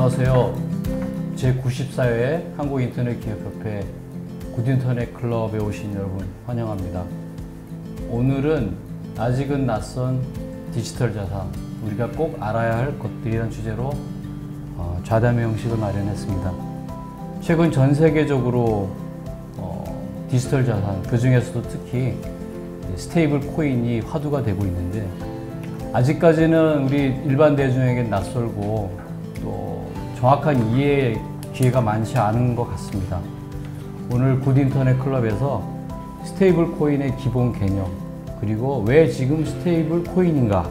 안녕하세요. 제94회 한국인터넷기업협회 굿인터넷 클럽에 오신 여러분 환영합니다. 오늘은 아직은 낯선 디지털 자산, 우리가 꼭 알아야 할 것들이라는 주제로 좌담회 형식을 마련했습니다. 최근 전 세계적으로 디지털 자산, 그 중에서도 특히 스테이블 코인이 화두가 되고 있는데, 아직까지는 우리 일반 대중에게 낯설고 또 정확한 이해의 기회가 많지 않은 것 같습니다. 오늘 굿인터넷 클럽에서 스테이블 코인의 기본 개념, 그리고 왜 지금 스테이블 코인인가,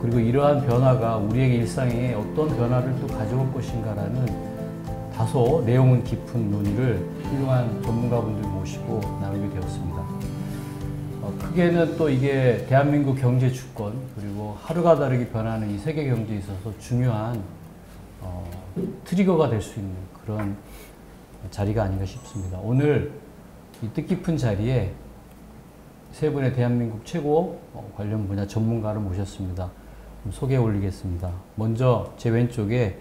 그리고 이러한 변화가 우리에게 일상에 어떤 변화를 또 가져올 것인가라는 다소 내용은 깊은 논의를 훌륭한 전문가분들 모시고 나누게 되었습니다. 크게는 또 이게 대한민국 경제 주권, 그리고 하루가 다르게 변하는 이 세계 경제에 있어서 중요한 트리거가 될 수 있는 그런 자리가 아닌가 싶습니다. 오늘 이 뜻깊은 자리에 세 분의 대한민국 최고 관련 분야 전문가를 모셨습니다. 소개해 올리겠습니다. 먼저 제 왼쪽에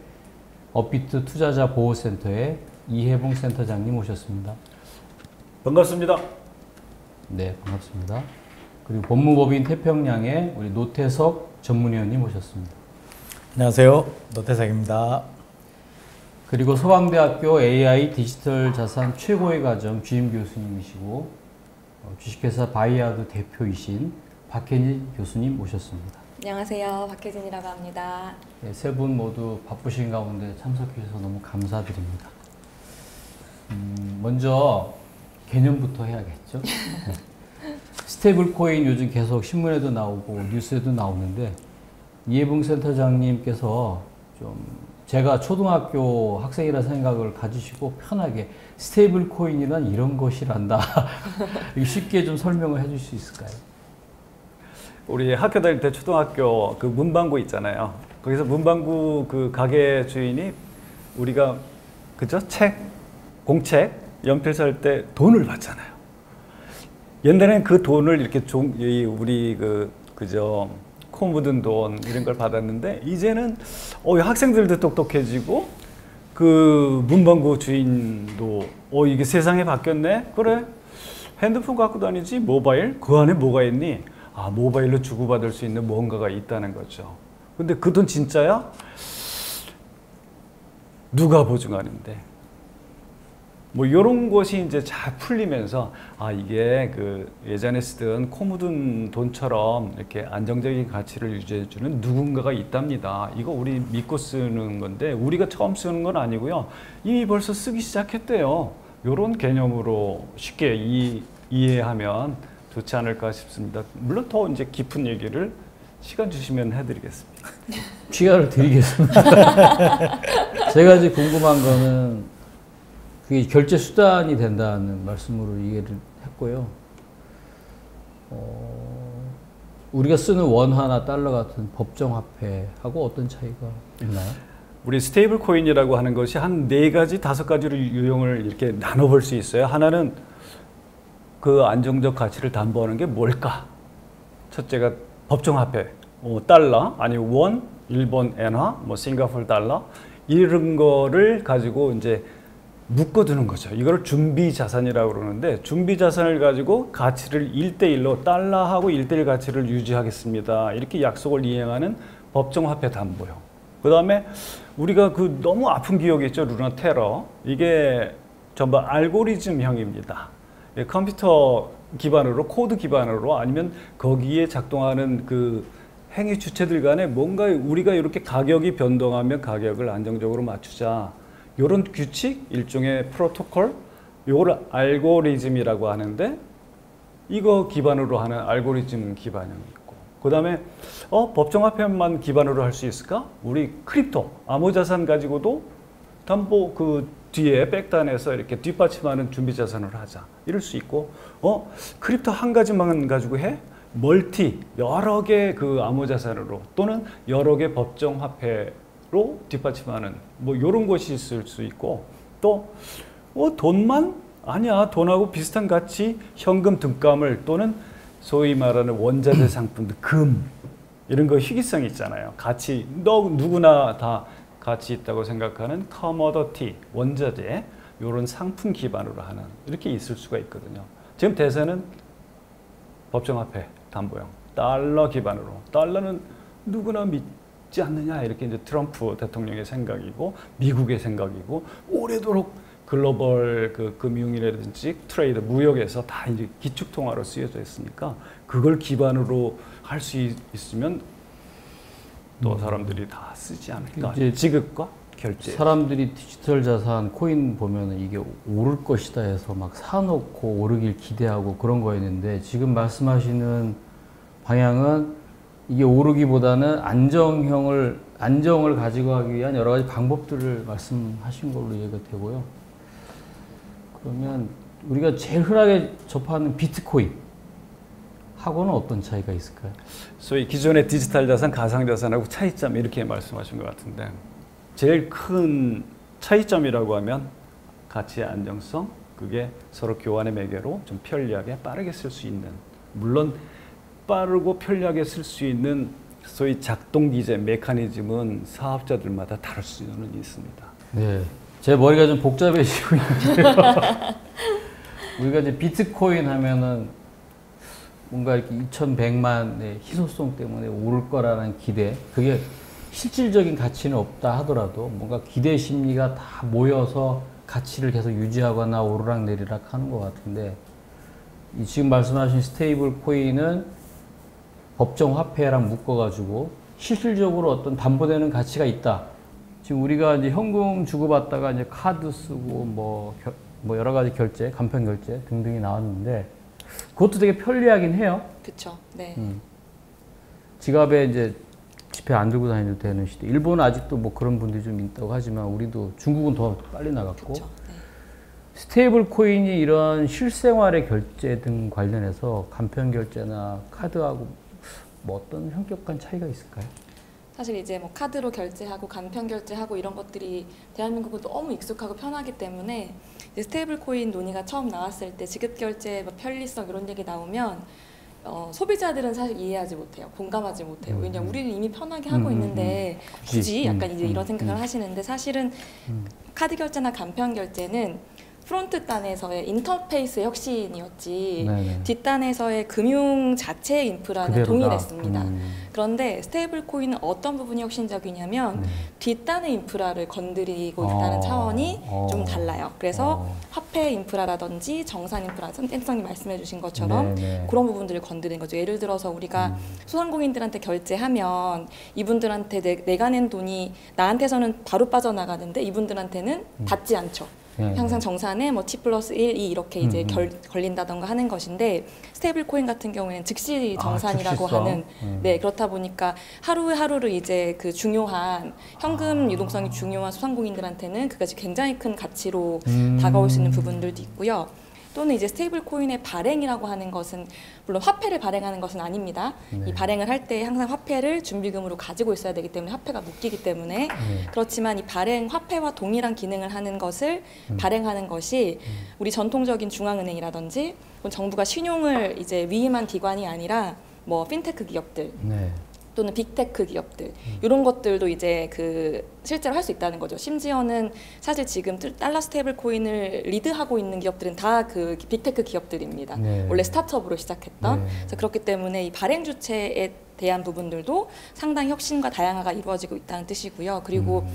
업비트 투자자 보호센터의 이혜봉 센터장님 모셨습니다. 반갑습니다. 네, 반갑습니다. 그리고 법무법인 태평양의 우리 노태석 전문위원님 모셨습니다. 안녕하세요. 노태석입니다. 그리고 서강대학교 AI 디지털 자산 최고의 과정 주임 교수님이시고 주식회사 바이아드 대표이신 박혜진 교수님 모셨습니다. 안녕하세요. 박혜진이라고 합니다. 네, 세 분 모두 바쁘신 가운데 참석해 주셔서 너무 감사드립니다. 먼저 개념부터 해야겠죠. 스테이블 코인 요즘 계속 신문에도 나오고 뉴스에도 나오는데, 이혜봉 센터장님께서 좀 제가 초등학교 학생이라 생각을 가지시고 편하게 스테이블 코인이란 이런 것이란다 쉽게 좀 설명을 해줄 수 있을까요? 우리 학교 다닐 때 초등학교 그 문방구 있잖아요. 거기서 문방구 그 가게 주인이 우리가 그죠? 책, 공책, 연필 살 때 돈을 받잖아요. 옛날에는 그 돈을 이렇게 우리 그죠? 코 묻은 돈 이런 걸 받았는데, 이제는 학생들도 똑똑해지고 그 문방구 주인도 이게 세상이 바뀌었네. 그래, 핸드폰 갖고 다니지, 모바일 그 안에 뭐가 있니? 모바일로 주고받을 수 있는 뭔가가 있다는 거죠. 근데 그 돈 진짜야? 누가 보증하는데? 뭐 이런 것이 이제 잘 풀리면서 이게 그 예전에 쓰던 코 묻은 돈처럼 이렇게 안정적인 가치를 유지해주는 누군가가 있답니다. 이거 우리 믿고 쓰는 건데, 우리가 처음 쓰는 건 아니고요. 이미 벌써 쓰기 시작했대요. 이런 개념으로 쉽게 이해하면 좋지 않을까 싶습니다. 물론 더 이제 깊은 얘기를 시간 주시면 해드리겠습니다. 시간을 드리겠습니다. 제가 이제 궁금한 거는 그게 결제 수단이 된다는 말씀으로 이해를 했고요. 우리가 쓰는 원화나 달러 같은 법정 화폐하고 어떤 차이가 있나요? 우리 스테이블 코인이라고 하는 것이 한 4가지, 5가지로 유형을 이렇게 나눠볼 수 있어요. 하나는 그 안정적 가치를 담보하는 게 뭘까? 첫째가 법정 화폐, 달러, 아니면 원, 일본 엔화, 싱가포르 달러, 이런 거를 가지고 이제 묶어두는 거죠. 이걸 준비 자산이라고 그러는데, 준비 자산을 가지고 가치를 1대1로 달러하고 1대1 가치를 유지하겠습니다. 이렇게 약속을 이행하는 법정 화폐 담보요. 그 다음에 우리가 그 너무 아픈 기억이 있죠. 루나 테러. 이게 전부 알고리즘형입니다. 컴퓨터 기반으로, 코드 기반으로, 아니면 거기에 작동하는 그 행위 주체들 간에 뭔가 우리가 이렇게 가격이 변동하면 가격을 안정적으로 맞추자, 이런 규칙, 일종의 프로토콜, 이걸 알고리즘이라고 하는데, 이거 기반으로 하는 알고리즘 기반형이 있고, 그 다음에 법정화폐만 기반으로 할 수 있을까? 우리 크립토, 암호자산 가지고도 담보 그 뒤에 백단에서 이렇게 뒷받침하는 준비자산을 하자, 이럴 수 있고, 크립토 한 가지만 가지고 해? 여러 개 그 암호자산으로, 또는 여러 개 법정화폐 로 뒷받침하는 이런 것이 있을 수 있고, 또 돈만? 아니야, 돈하고 비슷한 가치 현금 등가물, 또는 소위 말하는 원자재 상품들, 금, 이런 거 희귀성이 있잖아요. 가치 누구나 다 가치 있다고 생각하는 커머더티, 원자재 이런 상품 기반으로 하는 이렇게 있을 수가 있거든요. 지금 대세는 법정화폐, 담보형, 달러 기반으로. 달러는 누구나 믿지 않느냐 이렇게 이제 트럼프 대통령의 생각이고 미국의 생각이고 오래도록 글로벌 그 금융이라든지 트레이드, 무역에서 다 이제 기축통화로 쓰여져 있으니까 그걸 기반으로 할 수 있으면 또 사람들이 다 쓰지 않을까. 이제 지급과 결제. 사람들이 디지털 자산 코인 보면은 이게 오를 것이다 해서 막 사놓고 오르길 기대하고 그런 거였는데 지금 말씀하시는 방향은 이게 오르기보다는 안정을 가지고 가기 위한 여러 가지 방법들을 말씀하신 걸로 이해가 되고요. 그러면 우리가 제일 흔하게 접하는 비트코인 하고는 어떤 차이가 있을까요? 소위 기존의 디지털 자산, 가상 자산하고 차이점 이렇게 말씀하신 것 같은데 제일 큰 차이점이라고 하면 가치의 안정성, 그게 서로 교환의 매개로 좀 편리하게 빠르게 쓸 수 있는, 물론 빠르고 편리하게 쓸 수 있는 소위 작동 기제 메커니즘은 사업자들마다 다를 수는 있습니다. 네, 제 머리가 좀 복잡해지고 있는데요. 우리가 이제 비트코인 하면은 뭔가 이렇게 2100만의 희소성 때문에 오를 거라는 기대, 그게 실질적인 가치는 없다 하더라도 뭔가 기대 심리가 다 모여서 가치를 계속 유지하거나 오르락 내리락 하는 것 같은데, 이 지금 말씀하신 스테이블 코인은 법정 화폐랑 묶어가지고 실질적으로 어떤 담보되는 가치가 있다. 지금 우리가 이제 현금 주고받다가 이제 카드 쓰고 뭐 여러 가지 결제, 간편 결제 등등이 나왔는데 그것도 되게 편리하긴 해요. 그렇죠. 네. 지갑에 이제 지폐 안 들고 다녀도 되는 시대. 일본은 아직도 뭐 그런 분들이 좀 있다고 하지만 우리도 중국은 더 빨리 나갔고. 그쵸, 네. 스테이블 코인이 이런 실생활의 결제 등 관련해서 간편 결제나 카드하고 뭐 어떤 현격한 차이가 있을까요? 사실 이제 뭐 카드로 결제하고 간편 결제하고 이런 것들이 대한민국은 너무 익숙하고 편하기 때문에 이제 스테이블 코인 논의가 처음 나왔을 때 지급 결제 뭐 편리성 이런 얘기 나오면 소비자들은 사실 이해하지 못해요. 공감하지 못해요. 왜냐면 우리는 이미 편하게 하고 있는데 굳이 약간 이제 이런 생각을 하시는데, 사실은 카드 결제나 간편 결제는 프론트 단에서의 인터페이스의 혁신이었지 네네. 뒷단에서의 금융 자체의 인프라는 그대로다. 동일했습니다. 그런데 스테이블 코인은 어떤 부분이 혁신적이냐면 뒷단의 인프라를 건드리고 있다는 차원이 좀 달라요. 그래서 화폐 인프라라든지 정산 인프라, 쌤성이 말씀해 주신 것처럼 네네. 그런 부분들을 건드리는 거죠. 예를 들어서 우리가 소상공인들한테 결제하면 이분들한테 내가 낸 돈이 나한테서는 바로 빠져나가는데 이분들한테는 닿지 않죠. 항상 정산에 뭐 T+1, 2 이렇게 이제 걸린다던가 하는 것인데, 스테이블 코인 같은 경우에는 즉시 정산이라고 하는, 네, 그렇다 보니까 하루하루를 이제 그 중요한 현금 유동성이 중요한 소상공인들한테는 그것이 굉장히 큰 가치로 다가올 수 있는 부분들도 있고요. 또는 이제 스테이블 코인의 발행이라고 하는 것은 물론 화폐를 발행하는 것은 아닙니다. 이 발행을 할 때 항상 화폐를 준비금으로 가지고 있어야 되기 때문에 화폐가 묶이기 때문에 그렇지만 이 발행 화폐와 동일한 기능을 하는 것을 발행하는 것이 우리 전통적인 중앙은행이라든지 정부가 신용을 이제 위임한 기관이 아니라 뭐 핀테크 기업들 네. 또는 빅테크 기업들 이런 것들도 이제 그 실제로 할 수 있다는 거죠. 심지어는 사실 지금 달러 스테이블 코인을 리드하고 있는 기업들은 다 그 빅테크 기업들입니다. 네. 원래 스타트업으로 시작했던. 네. 그래서 그렇기 때문에 이 발행 주체에 대한 부분들도 상당히 혁신과 다양화가 이루어지고 있다는 뜻이고요. 그리고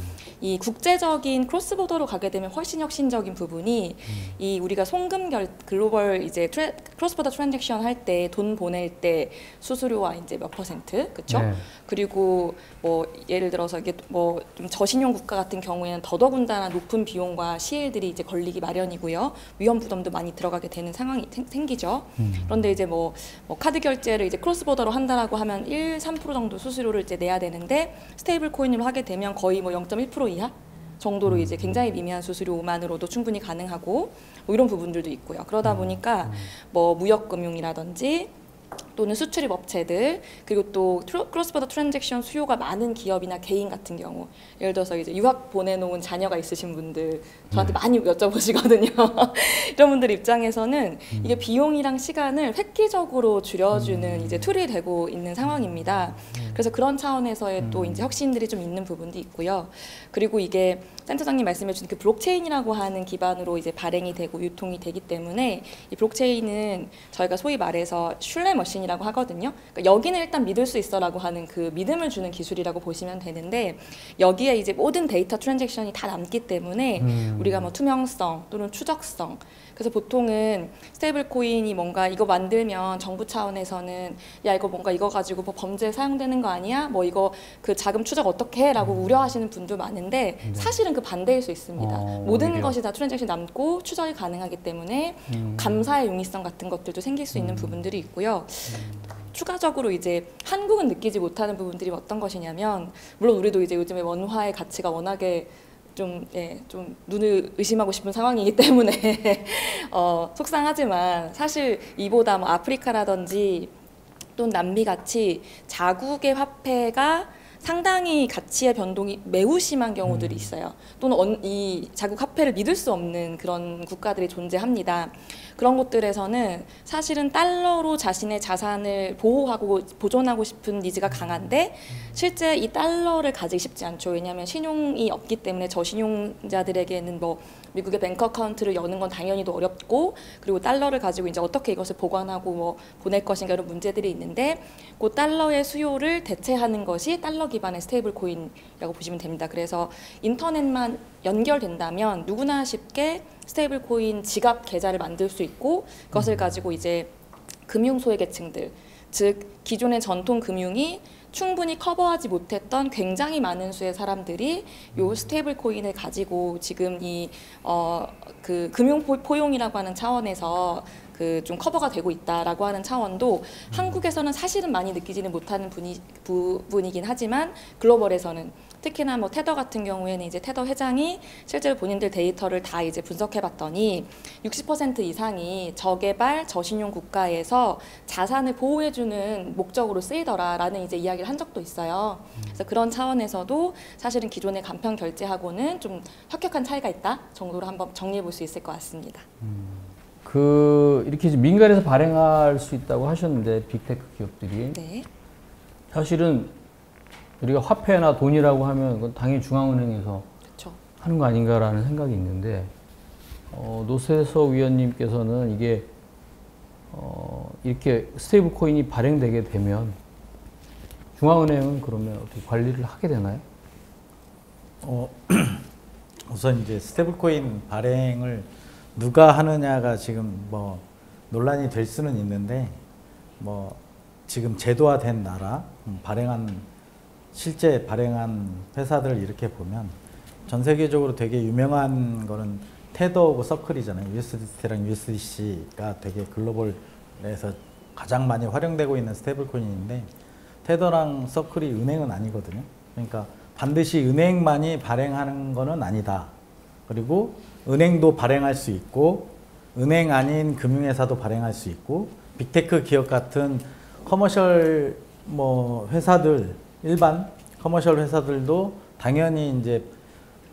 이 국제적인 크로스보더로 가게 되면 훨씬 혁신적인 부분이 이 우리가 송금 글로벌 이제 크로스보더 트랜잭션 할 때 돈 보낼 때 수수료와 이제 몇 %, 그렇죠? 네. 그리고 뭐 예를 들어서 이게 뭐 좀 저신용 국가 같은 경우에는 더더군다나 높은 비용과 시일들이 이제 걸리기 마련이고요. 위험 부담도 많이 들어가게 되는 상황이 생기죠. 그런데 이제 뭐 카드 결제를 이제 크로스보더로 한다라고 하면 3% 정도 수수료를 이제 내야 되는데 스테이블 코인으로 하게 되면 거의 뭐 0.1% 이하 정도로 이제 굉장히 미미한 수수료만으로도 충분히 가능하고 뭐 이런 부분들도 있고요. 그러다 보니까 뭐 무역금융이라든지 또는 수출입 업체들, 그리고 또 크로스보더 트랜잭션 수요가 많은 기업이나 개인 같은 경우, 예를 들어서 이제 유학 보내놓은 자녀가 있으신 분들 저한테 많이 여쭤보시거든요. 이런 분들 입장에서는 이게 비용이랑 시간을 획기적으로 줄여주는 이제 툴이 되고 있는 상황입니다. 그래서 그런 차원에서의 또 이제 혁신들이 좀 있는 부분도 있고요. 그리고 이게 센터장님 말씀해주신 그 블록체인이라고 하는 기반으로 이제 발행이 되고 유통이 되기 때문에 이 블록체인은 저희가 소위 말해서 슐레 머신이라고 하거든요. 그러니까 여기는 일단 믿을 수 있어라고 하는 그 믿음을 주는 기술이라고 보시면 되는데, 여기에 이제 모든 데이터 트랜잭션이 다 남기 때문에 우리가 뭐 투명성 또는 추적성, 그래서 보통은 스테이블 코인이 뭔가 이거 만들면 정부 차원에서는 야 이거 뭔가 이거 가지고 뭐 범죄에 사용되는 거 아니야? 뭐 이거 그 자금 추적 어떻게 해? 라고 우려하시는 분도 많은데 사실은 그 반대일 수 있습니다. 모든 오히려. 것이 다 트랜잭션이 남고 추적이 가능하기 때문에 감사의 용이성 같은 것들도 생길 수 있는 부분들이 있고요. 추가적으로 이제 한국은 느끼지 못하는 부분들이 어떤 것이냐면, 물론 우리도 이제 요즘에 원화의 가치가 워낙에 좀 눈을 의심하고 싶은 상황이기 때문에 속상하지만, 사실 이보다 뭐 아프리카라든지 또는 남미 같이 자국의 화폐가 상당히 가치의 변동이 매우 심한 경우들이 있어요. 또는 이 자국 화폐를 믿을 수 없는 그런 국가들이 존재합니다. 그런 곳들에서는 사실은 달러로 자신의 자산을 보호하고 보존하고 싶은 니즈가 강한데 실제 이 달러를 가지기 쉽지 않죠. 왜냐하면 신용이 없기 때문에 저신용자들에게는 뭐 미국의 뱅크 어카운트를 여는 건 당연히도 어렵고, 그리고 달러를 가지고 이제 어떻게 이것을 보관하고 뭐 보낼 것인가 이런 문제들이 있는데, 그 달러의 수요를 대체하는 것이 달러 기반의 스테이블 코인이라고 보시면 됩니다. 그래서 인터넷만 연결된다면 누구나 쉽게 스테이블 코인 지갑 계좌를 만들 수 있고, 그것을 가지고 이제 금융 소외계층들, 즉 기존의 전통 금융이 충분히 커버하지 못했던 굉장히 많은 수의 사람들이 요 스테이블 코인을 가지고 지금 그 금융 포용이라고 하는 차원에서 그 좀 커버가 되고 있다라고 하는 차원도 한국에서는 사실은 많이 느끼지는 못하는 부분이긴 하지만, 글로벌에서는 특히나 뭐 테더 같은 경우에는 이제 테더 회장이 실제로 본인들 데이터를 다 이제 분석해봤더니 60% 이상이 저개발 저신용 국가에서 자산을 보호해주는 목적으로 쓰이더라라는 이제 이야기를 한 적도 있어요. 그래서 그런 차원에서도 사실은 기존의 간편 결제하고는 좀 혁혁한 차이가 있다 정도로 한번 정리해 볼 수 있을 것 같습니다. 이렇게 민간에서 발행할 수 있다고 하셨는데, 빅테크 기업들이. 네. 사실은 우리가 화폐나 돈이라고 하면 그건 당연히 중앙은행에서 그렇죠. 하는 거 아닌가라는 생각이 있는데, 노세서 위원님께서는 이게 이렇게 스테이블 코인이 발행되게 되면 중앙은행은 그러면 어떻게 관리를 하게 되나요? 우선 이제 스테이블 코인 발행을 누가 하느냐가 지금 뭐 논란이 될 수는 있는데, 뭐 지금 제도화된 나라, 실제 발행한 회사들을 이렇게 보면 전 세계적으로 되게 유명한 거는 테더하고 서클이잖아요. USDT랑 USDC가 되게 글로벌에서 가장 많이 활용되고 있는 스테이블 코인인데, 테더랑 서클이 은행은 아니거든요. 그러니까 반드시 은행만이 발행하는 거는 아니다. 그리고 은행도 발행할 수 있고, 은행 아닌 금융회사도 발행할 수 있고, 빅테크 기업 같은 커머셜 뭐 회사들, 일반 커머셜 회사들도 당연히 이제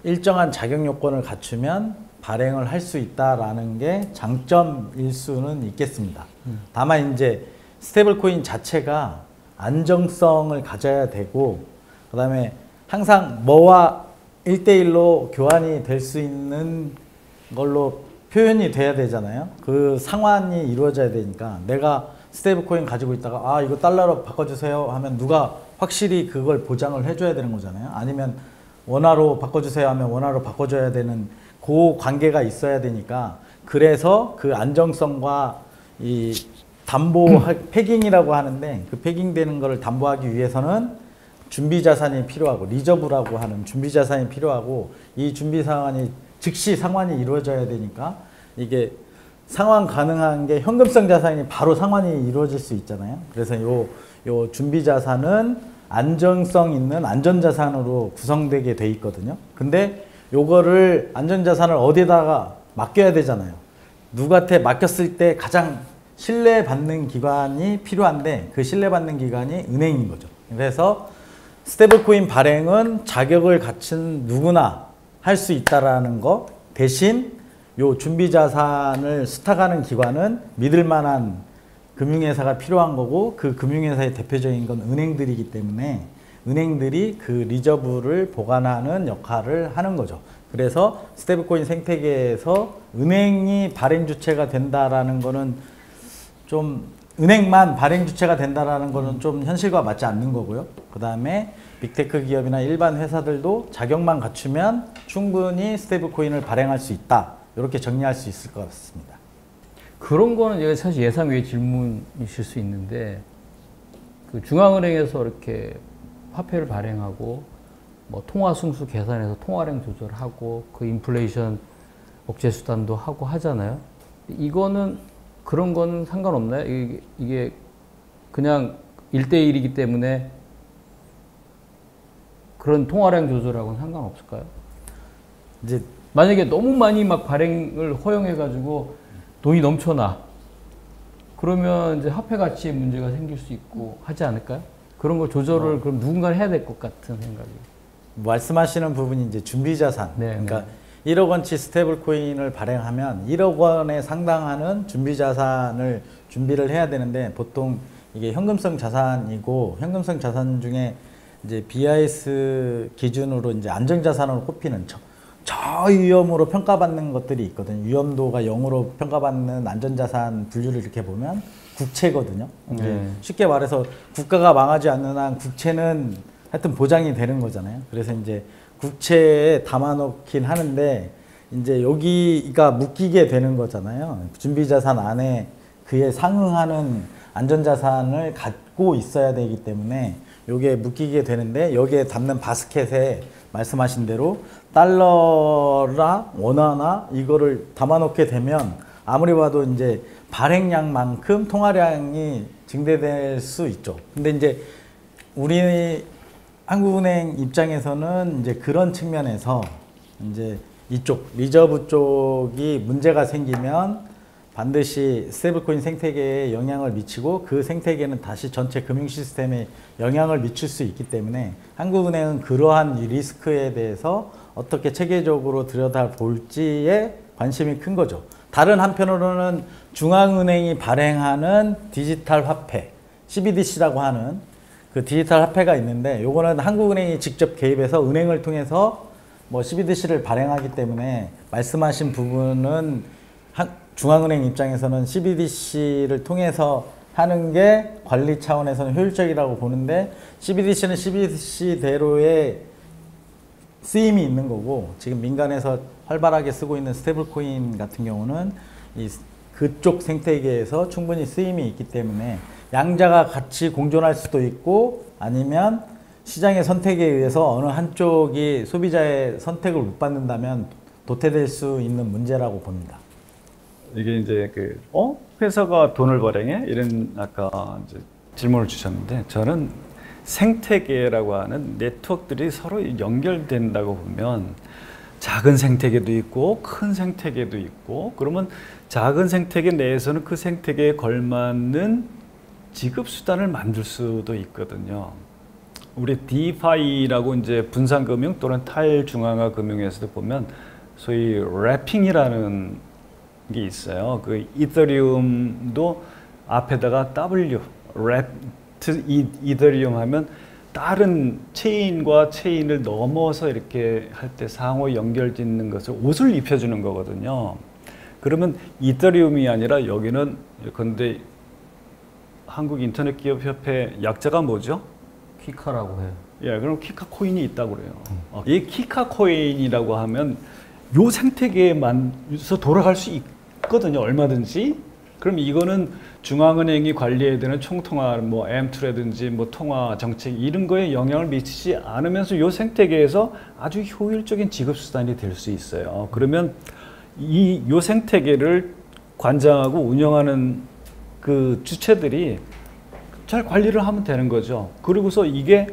일정한 자격 요건을 갖추면 발행을 할 수 있다라는 게 장점일 수는 있겠습니다. 다만 이제 스테이블 코인 자체가 안정성을 가져야 되고, 그다음에 항상 뭐와 1대1로 교환이 될 수 있는 걸로 표현이 돼야 되잖아요. 그 상환이 이루어져야 되니까, 내가 스테이블 코인 가지고 있다가 이거 달러로 바꿔주세요 하면 누가 확실히 그걸 보장을 해줘야 되는 거잖아요. 아니면 원화로 바꿔주세요 하면 원화로 바꿔줘야 되는 그 관계가 있어야 되니까, 그래서 그 안정성과 이 패깅이라고 하는데, 그 패깅되는 거를 담보하기 위해서는 준비 자산이 필요하고, 리저브라고 하는 준비 자산이 필요하고, 이 준비 상환이 즉시 상환이 이루어져야 되니까, 이게 상환 가능한 게 현금성 자산이 바로 상환이 이루어질 수 있잖아요. 그래서 요 준비 자산은 안정성 있는 안전자산으로 구성되게 돼 있거든요. 근데 요거를 안전자산을 어디다가 맡겨야 되잖아요. 누구한테 맡겼을 때 가장 신뢰받는 기관이 필요한데 그 신뢰받는 기관이 은행인 거죠. 그래서 스테이블코인 발행은 자격을 갖춘 누구나 할 수 있다라는 거 대신 요 준비 자산을 수탁하는 기관은 믿을 만한 금융회사가 필요한 거고 그 금융회사의 대표적인 건 은행들이기 때문에 은행들이 그 리저브를 보관하는 역할을 하는 거죠. 그래서 스테이블코인 생태계에서 은행이 발행 주체가 된다라는 거는 좀 은행만 발행 주체가 된다라는 거는 좀 현실과 맞지 않는 거고요. 그 다음에 빅테크 기업이나 일반 회사들도 자격만 갖추면 충분히 스테이블코인을 발행할 수 있다. 이렇게 정리할 수 있을 것 같습니다. 그런 거는 사실 예상 외의 질문이실 수 있는데 그 중앙은행에서 이렇게 화폐를 발행하고 뭐 통화 승수 계산해서 통화량 조절하고 그 인플레이션 억제 수단도 하고 하잖아요. 이거는 그런 거는 상관없나요? 이게 그냥 1대1이기 때문에 그런 통화량 조절하고는 상관없을까요? 이제 만약에 너무 많이 막 발행을 허용해가지고 돈이 넘쳐나. 그러면 이제 화폐 가치에 문제가 생길 수 있고 하지 않을까요? 그런 걸 조절을 그럼 누군가 해야 될 것 같은 생각이. 말씀하시는 부분이 이제 준비자산. 네, 그러니까 1억 원치 스테이블코인을 발행하면 1억 원에 상당하는 준비자산을 준비를 해야 되는데 보통 이게 현금성 자산이고 현금성 자산 중에 이제 BIS 기준으로 이제 안정자산으로 꼽히는 저위험으로 평가받는 것들이 있거든요. 위험도가 0으로 평가받는 안전자산 분류를 이렇게 보면 국채거든요. 쉽게 말해서 국가가 망하지 않는 한 국채는 하여튼 보장이 되는 거잖아요. 그래서 이제 국채에 담아놓긴 하는데 이제 여기가 묶이게 되는 거잖아요. 준비자산 안에 그에 상응하는 안전자산을 갖고 있어야 되기 때문에 요게 묶이게 되는데 여기에 담는 바스켓에 말씀하신 대로 달러나 원화나 이거를 담아놓게 되면 아무리 봐도 이제 발행량만큼 통화량이 증대될 수 있죠. 근데 이제 우리 한국은행 입장에서는 이제 그런 측면에서 이제 이쪽 리저브 쪽이 문제가 생기면 반드시 스테이블코인 생태계에 영향을 미치고 그 생태계는 다시 전체 금융 시스템에 영향을 미칠 수 있기 때문에 한국은행은 그러한 리스크에 대해서 어떻게 체계적으로 들여다볼지에 관심이 큰 거죠. 다른 한편으로는 중앙은행이 발행하는 디지털 화폐, CBDC라고 하는 그 디지털 화폐가 있는데 요거는 한국은행이 직접 개입해서 은행을 통해서 뭐 CBDC를 발행하기 때문에 말씀하신 부분은 중앙은행 입장에서는 CBDC를 통해서 하는 게 관리 차원에서는 효율적이라고 보는데 CBDC는 CBDC대로의 쓰임이 있는 거고 지금 민간에서 활발하게 쓰고 있는 스테이블코인 같은 경우는 그쪽 생태계에서 충분히 쓰임이 있기 때문에 양자가 같이 공존할 수도 있고 아니면 시장의 선택에 의해서 어느 한쪽이 소비자의 선택을 못 받는다면 도태될 수 있는 문제라고 봅니다. 이게 이제 회사가 돈을 발행해? 이런 아까 이제 질문을 주셨는데 저는 생태계라고 하는 네트워크들이 서로 연결된다고 보면 작은 생태계도 있고 큰 생태계도 있고 그러면 작은 생태계 내에서는 그 생태계에 걸맞는 지급 수단을 만들 수도 있거든요. 우리 DeFi라고 이제 분산금융 또는 탈중앙화 금융에서도 보면 소위 랩핑이라는 게 있어요. 그 이더리움도 앞에다가 W, 랩 이더리움 하면 다른 체인과 체인을 넘어서 이렇게 할 때 상호 연결짓는 것을 옷을 입혀주는 거거든요. 그러면 이더리움이 아니라 여기는 근데 한국인터넷기업협회 약자가 뭐죠? 키카라고 해요. 예, 그럼 키카 코인이 있다고 그래요. 이 키카 코인이라고 하면 요 생태계에만서 돌아갈 수 있거든요. 얼마든지. 그럼 이거는 중앙은행이 관리해야 되는 총통화, 뭐 M2라든지 뭐 통화 정책 이런 거에 영향을 미치지 않으면서 요 생태계에서 아주 효율적인 지급 수단이 될 수 있어요. 그러면 요 생태계를 관장하고 운영하는 그 주체들이 잘 관리를 하면 되는 거죠. 그리고서 이게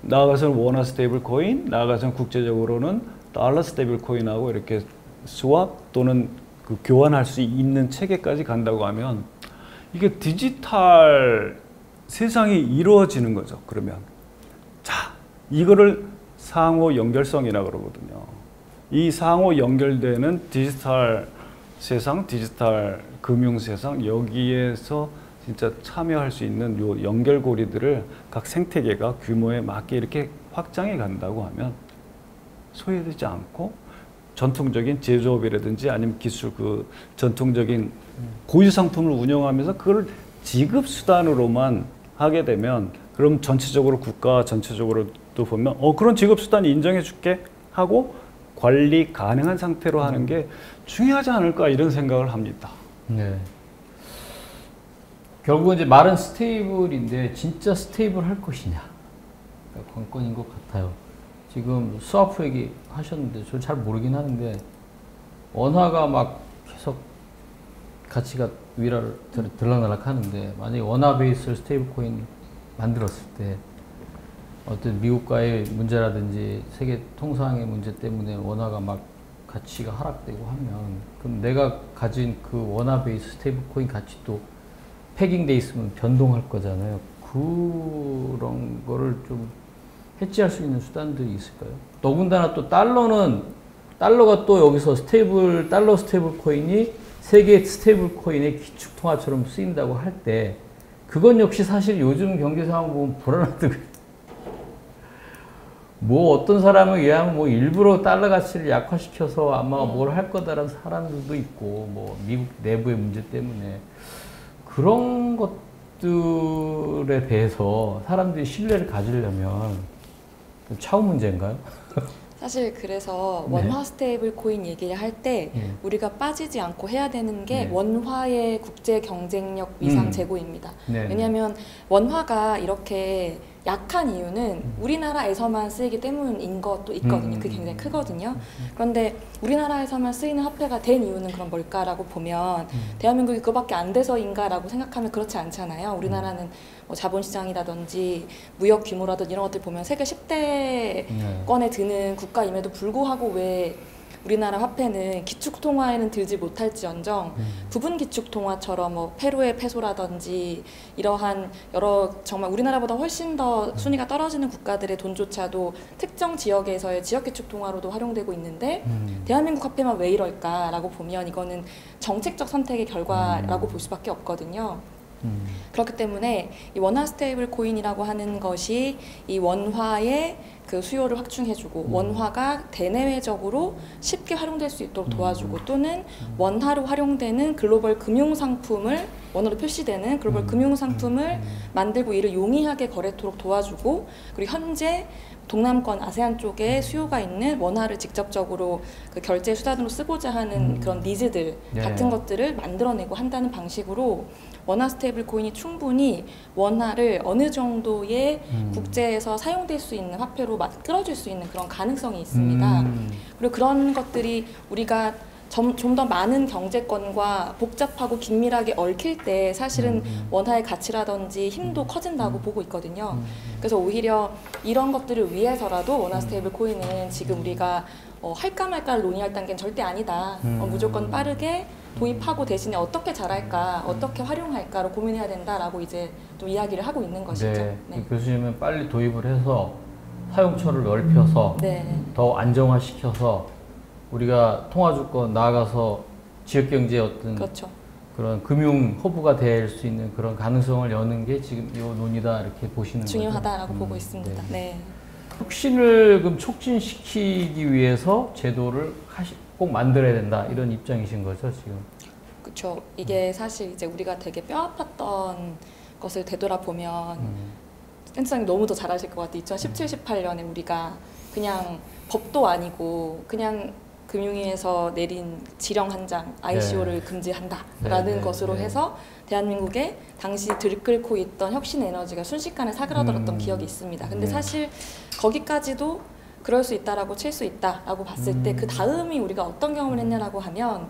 나아가서는 원화 스테이블 코인, 나아가서는 국제적으로는 달러 스테이블 코인하고 이렇게 스왑 또는 그 교환할 수 있는 체계까지 간다고 하면 이게 디지털 세상이 이루어지는 거죠. 그러면 자, 이거를 상호 연결성이라고 그러거든요. 이 상호 연결되는 디지털 세상, 디지털 금융 세상, 여기에서 진짜 참여할 수 있는 요 연결고리들을 각 생태계가 규모에 맞게 이렇게 확장해 간다고 하면 소외되지 않고 전통적인 제조업이라든지 아니면 기술 그 전통적인 고유 상품을 운영하면서 그걸 지급 수단으로만 하게 되면 그럼 전체적으로 국가 전체적으로 또 보면 그런 지급 수단 인정해 줄게 하고 관리 가능한 상태로 하는 게 중요하지 않을까 이런 생각을 합니다. 네. 결국은 이제 말은 스테이블인데 진짜 스테이블 할 것이냐 관건인 것 같아요. 지금 스와프 얘기 하셨는데 저 잘 모르긴 하는데 원화가 막 계속 가치가 위를 들락날락 하는데 만약에 원화 베이스 스테이블 코인 만들었을 때 어떤 미국과의 문제라든지 세계 통상의 문제 때문에 원화가 막 가치가 하락되고 하면 그럼 내가 가진 그 원화 베이스 스테이블 코인 가치도 패깅돼 있으면 변동할 거잖아요. 그런 거를 좀 해지할 수 있는 수단들이 있을까요? 더군다나 또 달러가 또 여기서 달러 스테이블 코인이 세계 스테이블 코인의 기축 통화처럼 쓰인다고 할 때 그건 역시 사실 요즘 경제 상황 보면 불안하더라고요. 뭐 어떤 사람에 의하면 뭐 일부러 달러 가치를 약화시켜서 아마 뭘 할 거다라는 사람들도 있고 뭐 미국 내부의 문제 때문에 그런 것들에 대해서 사람들이 신뢰를 가지려면 차후 문제인가요? 사실 그래서 네. 원화 스테이블 코인 얘기를 할 때 우리가 빠지지 않고 해야 되는 게 원화의 국제 경쟁력 위상 제고입니다. 네. 왜냐하면 원화가 이렇게 약한 이유는 우리나라에서만 쓰이기 때문인 것도 있거든요. 그게 굉장히 크거든요. 그런데 우리나라에서만 쓰이는 화폐가 된 이유는 그럼 뭘까라고 보면 대한민국이 그거밖에 안 돼서인가라고 생각하면 그렇지 않잖아요. 우리나라는 뭐 자본시장이라든지 무역 규모라든지 이런 것들 보면 세계 10대권에 드는 국가임에도 불구하고 왜 우리나라 화폐는 기축통화에는 들지 못할지언정 부분 기축통화처럼 뭐 페루의 페소라든지 이러한 여러 정말 우리나라보다 훨씬 더 순위가 떨어지는 국가들의 돈조차도 특정 지역에서의 지역 기축통화로도 활용되고 있는데 대한민국 화폐만 왜 이럴까라고 보면 이거는 정책적 선택의 결과라고 볼 수밖에 없거든요. 그렇기 때문에 이 원화 스테이블 코인이라고 하는 것이 이 원화의 그 수요를 확충해주고 원화가 대내외적으로 쉽게 활용될 수 있도록 도와주고 또는 원화로 활용되는 글로벌 금융상품을 원화로 표시되는 글로벌 금융상품을 만들고 이를 용이하게 거래토록 도와주고 그리고 현재 동남권 아세안 쪽에 수요가 있는 원화를 직접적으로 그 결제 수단으로 쓰고자 하는 그런 니즈들 같은 것들을 만들어내고 한다는 방식으로 원화 스테이블 코인이 충분히 원화를 어느 정도의 국제에서 사용될 수 있는 화폐로 끌어줄 수 있는 그런 가능성이 있습니다. 그리고 그런 것들이 우리가 좀 더 많은 경제권과 복잡하고 긴밀하게 얽힐 때 사실은 원화의 가치라든지 힘도 커진다고 보고 있거든요. 그래서 오히려 이런 것들을 위해서라도 원화 스테이블 코인은 지금 우리가 할까 말까를 논의할 단계는 절대 아니다. 무조건 빠르게 도입하고 대신에 어떻게 잘할까, 어떻게 활용할까로 고민해야 된다라고 이제 좀 이야기를 하고 있는 것이죠. 네. 네. 교수님은 빨리 도입을 해서 사용처를 넓혀서 더 안정화시켜서 우리가 통화주권 나아가서 지역경제의 어떤 그렇죠. 그런 금융 허브가 될 수 있는 그런 가능성을 여는 게 지금 이 논의다 이렇게 보시는 거죠? 중요하다라고 보고 있습니다. 네. 혁신을 그럼 촉진시키기 위해서 제도를 꼭 만들어야 된다 이런 입장이신 거죠 지금? 그렇죠. 이게 사실 이제 우리가 되게 뼈아팠던 것을 되돌아보면 센스장님 너무 더 잘 아실 것 같아요. 2017, 18년에 우리가 그냥 법도 아니고 그냥 금융위에서 내린 지령 한 장 ICO를 금지한다라는 것으로 해서 대한민국에 당시 들끓고 있던 혁신 에너지가 순식간에 사그라들었던 기억이 있습니다. 근데 사실 거기까지도 그럴 수 있다라고 칠 수 있다라고 봤을 때 그 다음이 우리가 어떤 경험을 했냐라고 하면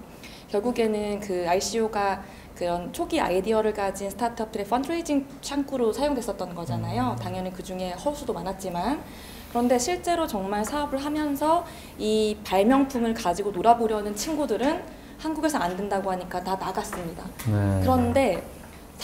결국에는 그 ICO가 그런 초기 아이디어를 가진 스타트업들의 펀드레이징 창구로 사용됐었던 거잖아요. 당연히 그 중에 허수도 많았지만 그런데 실제로 정말 사업을 하면서 이 발명품을 가지고 놀아보려는 친구들은 한국에서 안 된다고 하니까 다 나갔습니다. 그런데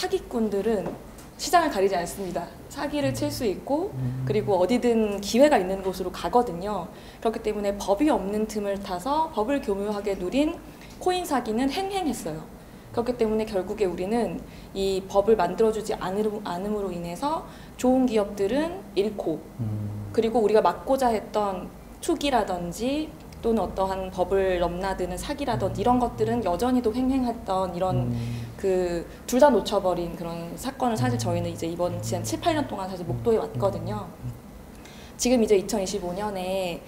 사기꾼들은 시장을 가리지 않습니다. 사기를 칠 수 있고 그리고 어디든 기회가 있는 곳으로 가거든요. 그렇기 때문에 법이 없는 틈을 타서 법을 교묘하게 누린 코인 사기는 행행했어요. 그렇기 때문에 결국에 우리는 이 법을 만들어주지 않음으로 인해서 좋은 기업들은 잃고 그리고 우리가 막고자 했던 투기라든지 또는 어떠한 법을 넘나드는 사기라든지 이런 것들은 여전히도 횡행했던 이런 그 둘 다 놓쳐버린 그런 사건을 사실 저희는 이제 이번 지난 7, 8년 동안 사실 목도해 왔거든요. 지금 이제 2025년에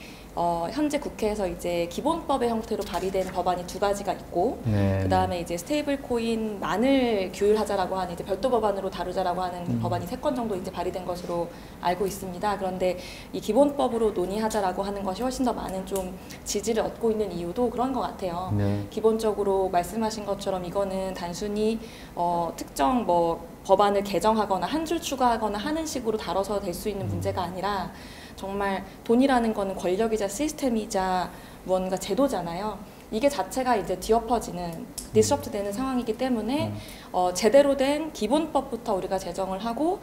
현재 국회에서 이제 기본법의 형태로 발의된 법안이 2가지가 있고, 네. 그 다음에 이제 스테이블 코인만을 규율하자라고 하는 이제 별도 법안으로 다루자라고 하는 법안이 3건 정도 이제 발의된 것으로 알고 있습니다. 그런데 이 기본법으로 논의하자라고 하는 것이 훨씬 더 많은 좀 지지를 얻고 있는 이유도 그런 것 같아요. 네. 기본적으로 말씀하신 것처럼 이거는 단순히 특정 뭐 법안을 개정하거나 한 줄 추가하거나 하는 식으로 다뤄서 될 수 있는 문제가 아니라 정말 돈이라는 거는 권력이자 시스템이자 뭔가 제도잖아요. 이게 자체가 이제 뒤엎어지는, 디스럽트 되는 상황이기 때문에 제대로 된 기본법부터 우리가 제정을 하고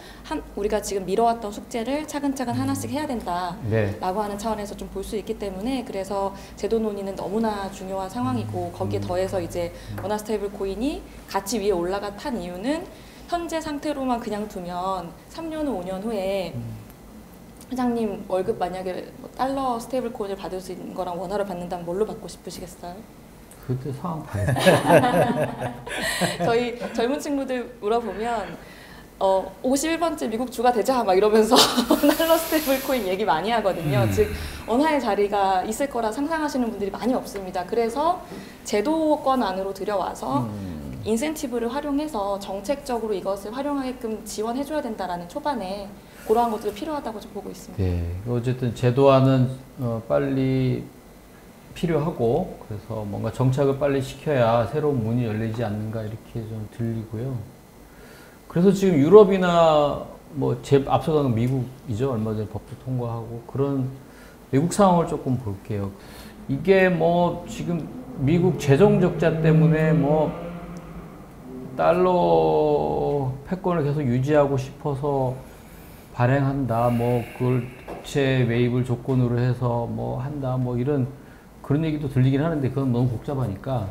우리가 지금 미뤄왔던 숙제를 차근차근 하나씩 해야 된다라고 네. 하는 차원에서 좀 볼 수 있기 때문에 그래서 제도 논의는 너무나 중요한 상황이고 거기에 더해서 이제 원화 스테이블 코인이 가치 위에 올라간 이유는 현재 상태로만 그냥 두면 3년 후, 5년 후에 회장님 월급 만약에 뭐 달러 스테이블 코인을 받을 수 있는 거랑 원화를 받는다면 뭘로 받고 싶으시겠어요? 그때 상황 봐요. 저희 젊은 친구들 물어보면 51번째 미국 주가 되자 막 이러면서 달러 스테이블 코인 얘기 많이 하거든요. 즉 원화의 자리가 있을 거라 상상하시는 분들이 많이 없습니다. 그래서 제도권 안으로 들여와서 인센티브를 활용해서 정책적으로 이것을 활용하게끔 지원해줘야 된다라는 초반에 그러한 것들이 필요하다고 좀 보고 있습니다. 네, 어쨌든 제도화는 빨리 필요하고 그래서 뭔가 정착을 빨리 시켜야 새로운 문이 열리지 않는가 이렇게 좀 들리고요. 그래서 지금 유럽이나 뭐 앞서가는 미국이죠. 얼마 전에 법도 통과하고 그런 외국 상황을 조금 볼게요. 이게 뭐 지금 미국 재정 적자 때문에 뭐 달러 패권을 계속 유지하고 싶어서 발행한다, 뭐 그걸 국채 매입을 조건으로 해서 뭐 한다, 뭐 이런 그런 얘기도 들리긴 하는데 그건 너무 복잡하니까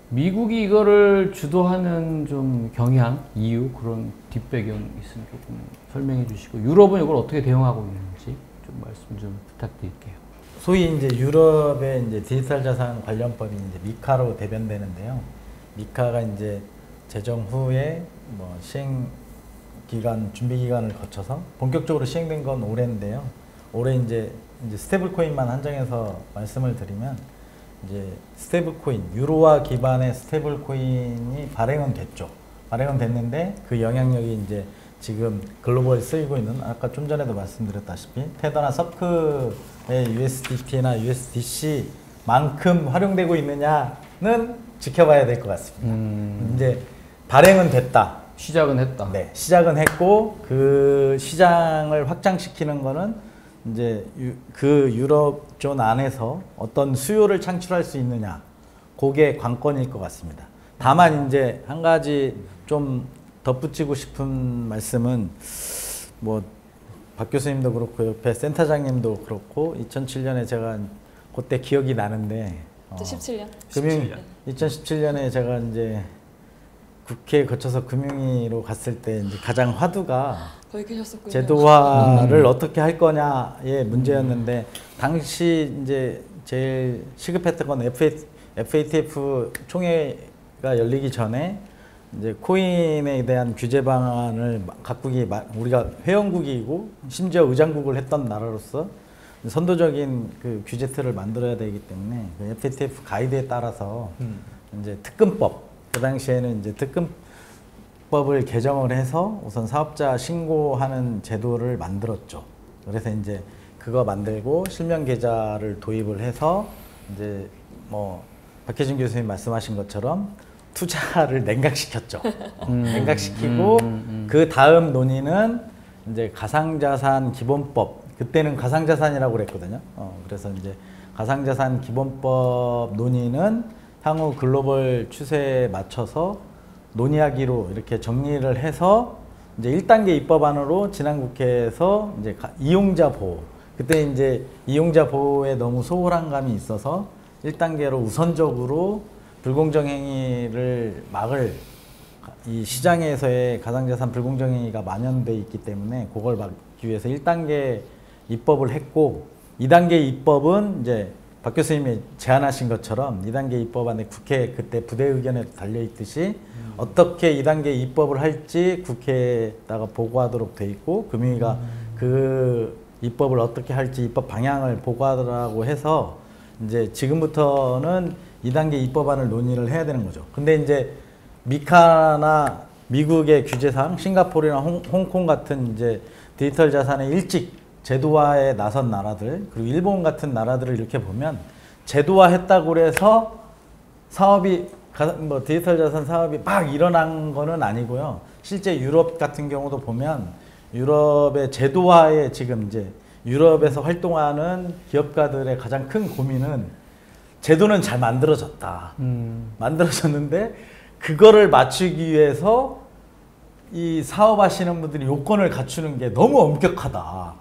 미국이 이거를 주도하는 좀 경향, 이유 그런 뒷배경 있으면 조금 설명해 주시고 유럽은 이걸 어떻게 대응하고 있는지 좀 말씀 좀 부탁드릴게요. 소위 이제 유럽의 이제 디지털 자산 관련법이 이제 미카로 대변되는데요. 미카가 이제 제정 후에 뭐 시행 기간, 준비 기간을 거쳐서 본격적으로 시행된 건 올해인데요. 올해 이제 스테이블 코인만 한정해서 말씀을 드리면 이제 스테이블 코인, 유로화 기반의 스테이블 코인이 발행은 됐죠. 발행은 됐는데 그 영향력이 이제 지금 글로벌에 쓰이고 있는 아까 좀 전에도 말씀드렸다시피 테더나 서크의 USDT나 USDC만큼 활용되고 있느냐는 지켜봐야 될 것 같습니다. 이제 발행은 됐다. 시작은 했다. 네, 시작은 했고 그 시장을 확장시키는 거는 이제 그 유럽존 안에서 어떤 수요를 창출할 수 있느냐, 그게 관건일 것 같습니다. 다만 이제 한 가지 좀 덧붙이고 싶은 말씀은 뭐 박 교수님도 그렇고 옆에 센터장님도 그렇고 2007년에 제가 그때 기억이 나는데 17년. 2017년에 제가 이제 국회에 거쳐서 금융위로 갔을 때 이제 가장 화두가 거기 계셨었군요. 제도화를 어떻게 할 거냐의 문제였는데 당시 이제 제일 시급했던 건 FATF 총회가 열리기 전에 이제 코인에 대한 규제 방안을 각국이 우리가 회원국이고 심지어 의장국을 했던 나라로서 선도적인 그 규제 틀을 만들어야 되기 때문에 그 FATF 가이드에 따라서 이제 특근법, 그 당시에는 이제 특근법을 개정을 해서 우선 사업자 신고하는 제도를 만들었죠. 그래서 이제 그거 만들고 실명 계좌를 도입을 해서 이제 뭐 박혜진 교수님 말씀하신 것처럼 투자를 냉각시켰죠. 냉각시키고 그 다음 논의는 이제 가상자산 기본법, 그때는 가상자산이라고 그랬거든요. 그래서 이제 가상자산 기본법 논의는 향후 글로벌 추세에 맞춰서 논의하기로 이렇게 정리를 해서 이제 1단계 입법안으로 지난 국회에서 이제 이용자 보호, 그때 이제 이용자 보호에 너무 소홀한 감이 있어서 1단계로 우선적으로 불공정 행위를 막을, 이 시장에서의 가상자산 불공정 행위가 만연돼 있기 때문에 그걸 막기 위해서 1단계 입법을 했고, 2단계 입법은 이제 박 교수님이 제안하신 것처럼 2단계 입법안에 국회 그때 부대 의견에 달려 있듯이 어떻게 2단계 입법을 할지 국회에다가 보고하도록 돼 있고, 금융위가 그 입법을 어떻게 할지 입법 방향을 보고하라고 해서 이제 지금부터는 2단계 입법안을 논의를 해야 되는 거죠. 근데 이제 미카나 미국의 규제상, 싱가포르나 홍콩 같은 이제 디지털 자산의 일찍 제도화에 나선 나라들, 그리고 일본 같은 나라들을 이렇게 보면 제도화했다고 해서 사업이 뭐 디지털 자산 사업이 막 일어난 거는 아니고요. 실제 유럽 같은 경우도 보면 유럽의 제도화에 지금 이제 유럽에서 활동하는 기업가들의 가장 큰 고민은 제도는 잘 만들어졌다. 만들어졌는데 그거를 맞추기 위해서 이 사업하시는 분들이 요건을 갖추는 게 너무 엄격하다.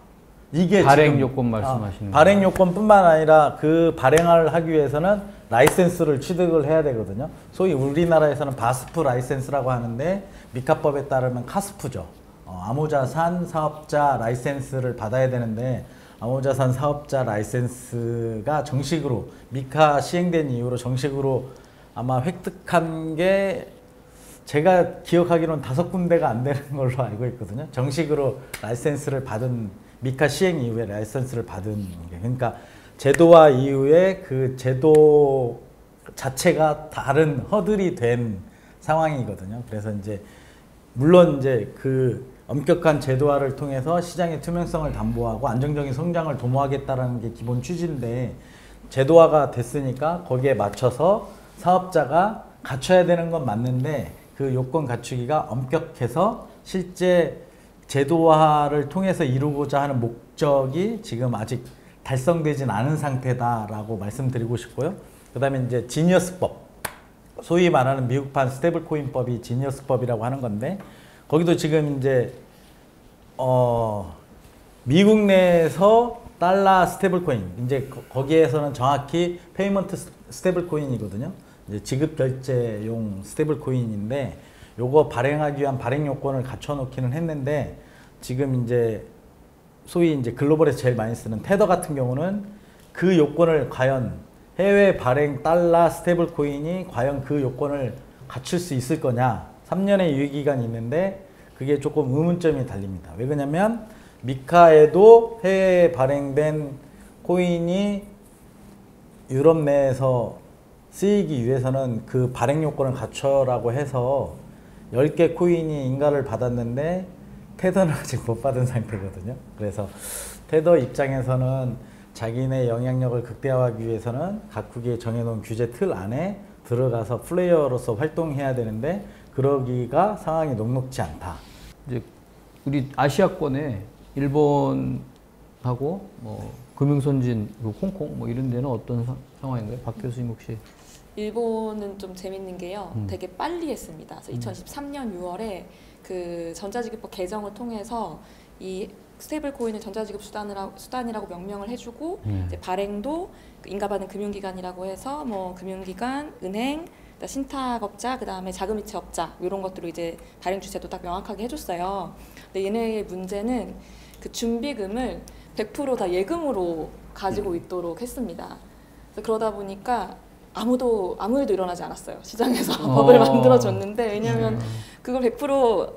이게 발행 지금, 요건 말씀하시는 발행 요건뿐만 아니라 그 발행을 하기 위해서는 라이센스를 취득을 해야 되거든요. 소위 우리나라에서는 바스프 라이센스라고 하는데 미카법에 따르면 카스프죠. 암호자산 사업자 라이센스를 받아야 되는데, 암호자산 사업자 라이센스가 정식으로 미카 시행된 이후로 정식으로 아마 획득한 게 제가 기억하기로는 5군데가 안 되는 걸로 알고 있거든요. 정식으로 라이센스를 받은, 미카 시행 이후에 라이센스를 받은 게, 그러니까 제도화 이후에 그 제도 자체가 다른 허들이 된 상황이거든요. 그래서 이제 물론 이제 그 엄격한 제도화를 통해서 시장의 투명성을 담보하고 안정적인 성장을 도모하겠다라는 게 기본 취지인데, 제도화가 됐으니까 거기에 맞춰서 사업자가 갖춰야 되는 건 맞는데 그 요건 갖추기가 엄격해서 실제 제도화를 통해서 이루고자 하는 목적이 지금 아직 달성되진 않은 상태다라고 말씀드리고 싶고요. 그 다음에 이제 지니어스법, 소위 말하는 미국판 스테이블코인법이 지니어스법이라고 하는 건데, 거기도 지금 이제 미국 내에서 달러 스테이블코인, 이제 거기에서는 정확히 페이먼트 스테이블코인이거든요. 이제 지급 결제용 스테이블코인인데, 요거 발행하기 위한 발행 요건을 갖춰 놓기는 했는데, 지금 이제 소위 이제 글로벌에서 제일 많이 쓰는 테더 같은 경우는 그 요건을 과연 해외 발행 달러 스테이블코인이 과연 그 요건을 갖출 수 있을 거냐, 3년의 유예기간이 있는데 그게 조금 의문점이 달립니다. 왜 그러냐면 미카에도 해외에 발행된 코인이 유럽 내에서 쓰이기 위해서는 그 발행 요건을 갖춰라고 해서 10개 코인이 인가를 받았는데 테더는 아직 못 받은 상태거든요. 그래서 테더 입장에서는 자기네 영향력을 극대화하기 위해서는 각국이 정해놓은 규제 틀 안에 들어가서 플레이어로서 활동해야 되는데 그러기가 상황이 녹록지 않다. 이제 우리 아시아권에 일본하고 뭐 금융선진, 홍콩 뭐 이런 데는 어떤 상황인가요? 박 교수님 혹시? 일본은 좀 재밌는 게요. 되게 빨리 했습니다. 그래서 2013년 6월에 그 전자지급법 개정을 통해서 이 스테이블 코인을 전자지급 수단이라고 명명을 해주고 이제 발행도 인가받은 금융기관이라고 해서 뭐 금융기관, 은행, 신탁업자, 그 다음에 자금이체업자 이런 것들로 이제 발행 주체도 딱 명확하게 해줬어요. 근데 얘네의 문제는 그 준비금을 100% 다 예금으로 가지고 있도록 했습니다. 그래서 그러다 보니까 아무 일도 일어나지 않았어요. 시장에서 법을 만들어줬는데, 왜냐하면 그걸 100%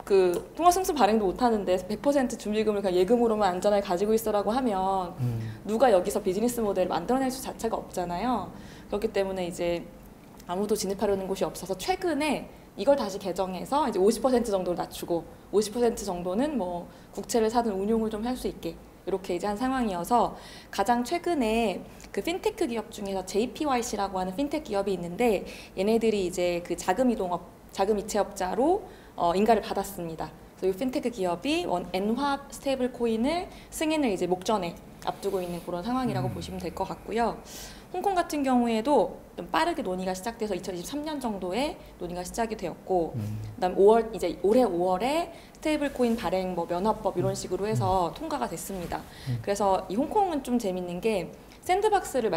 그 통화승수 발행도 못하는데 100% 준비금을 그냥 예금으로만 안전하게 가지고 있어라고 하면 누가 여기서 비즈니스 모델을 만들어낼 수 자체가 없잖아요. 그렇기 때문에 이제 아무도 진입하려는 곳이 없어서 최근에 이걸 다시 개정해서 이제 50% 정도를 낮추고 50% 정도는 뭐 국채를 사든 운용을 좀 할 수 있게 이렇게 이제 한 상황이어서, 가장 최근에 그 핀테크 기업 중에서 JPYC라고 하는 핀테크 기업이 있는데 얘네들이 이제 그 자금이체업자로 인가를 받았습니다. 그래서 이 핀테크 기업이 엔화 스테이블 코인을 승인을 이제 목전에 앞두고 있는 그런 상황이라고 보시면 될 것 같고요. 홍콩 같은 경우에도 좀 빠르게 논의가 시작돼서 2023년 정도에 논의가 시작이 되었고, 그다음 5월 이제 올해 5월에 스테이블 코인 발행 뭐 면허법 이런 식으로 해서 통과가 됐습니다. 그래서 이 홍콩은 좀 재밌는 게 샌드박스를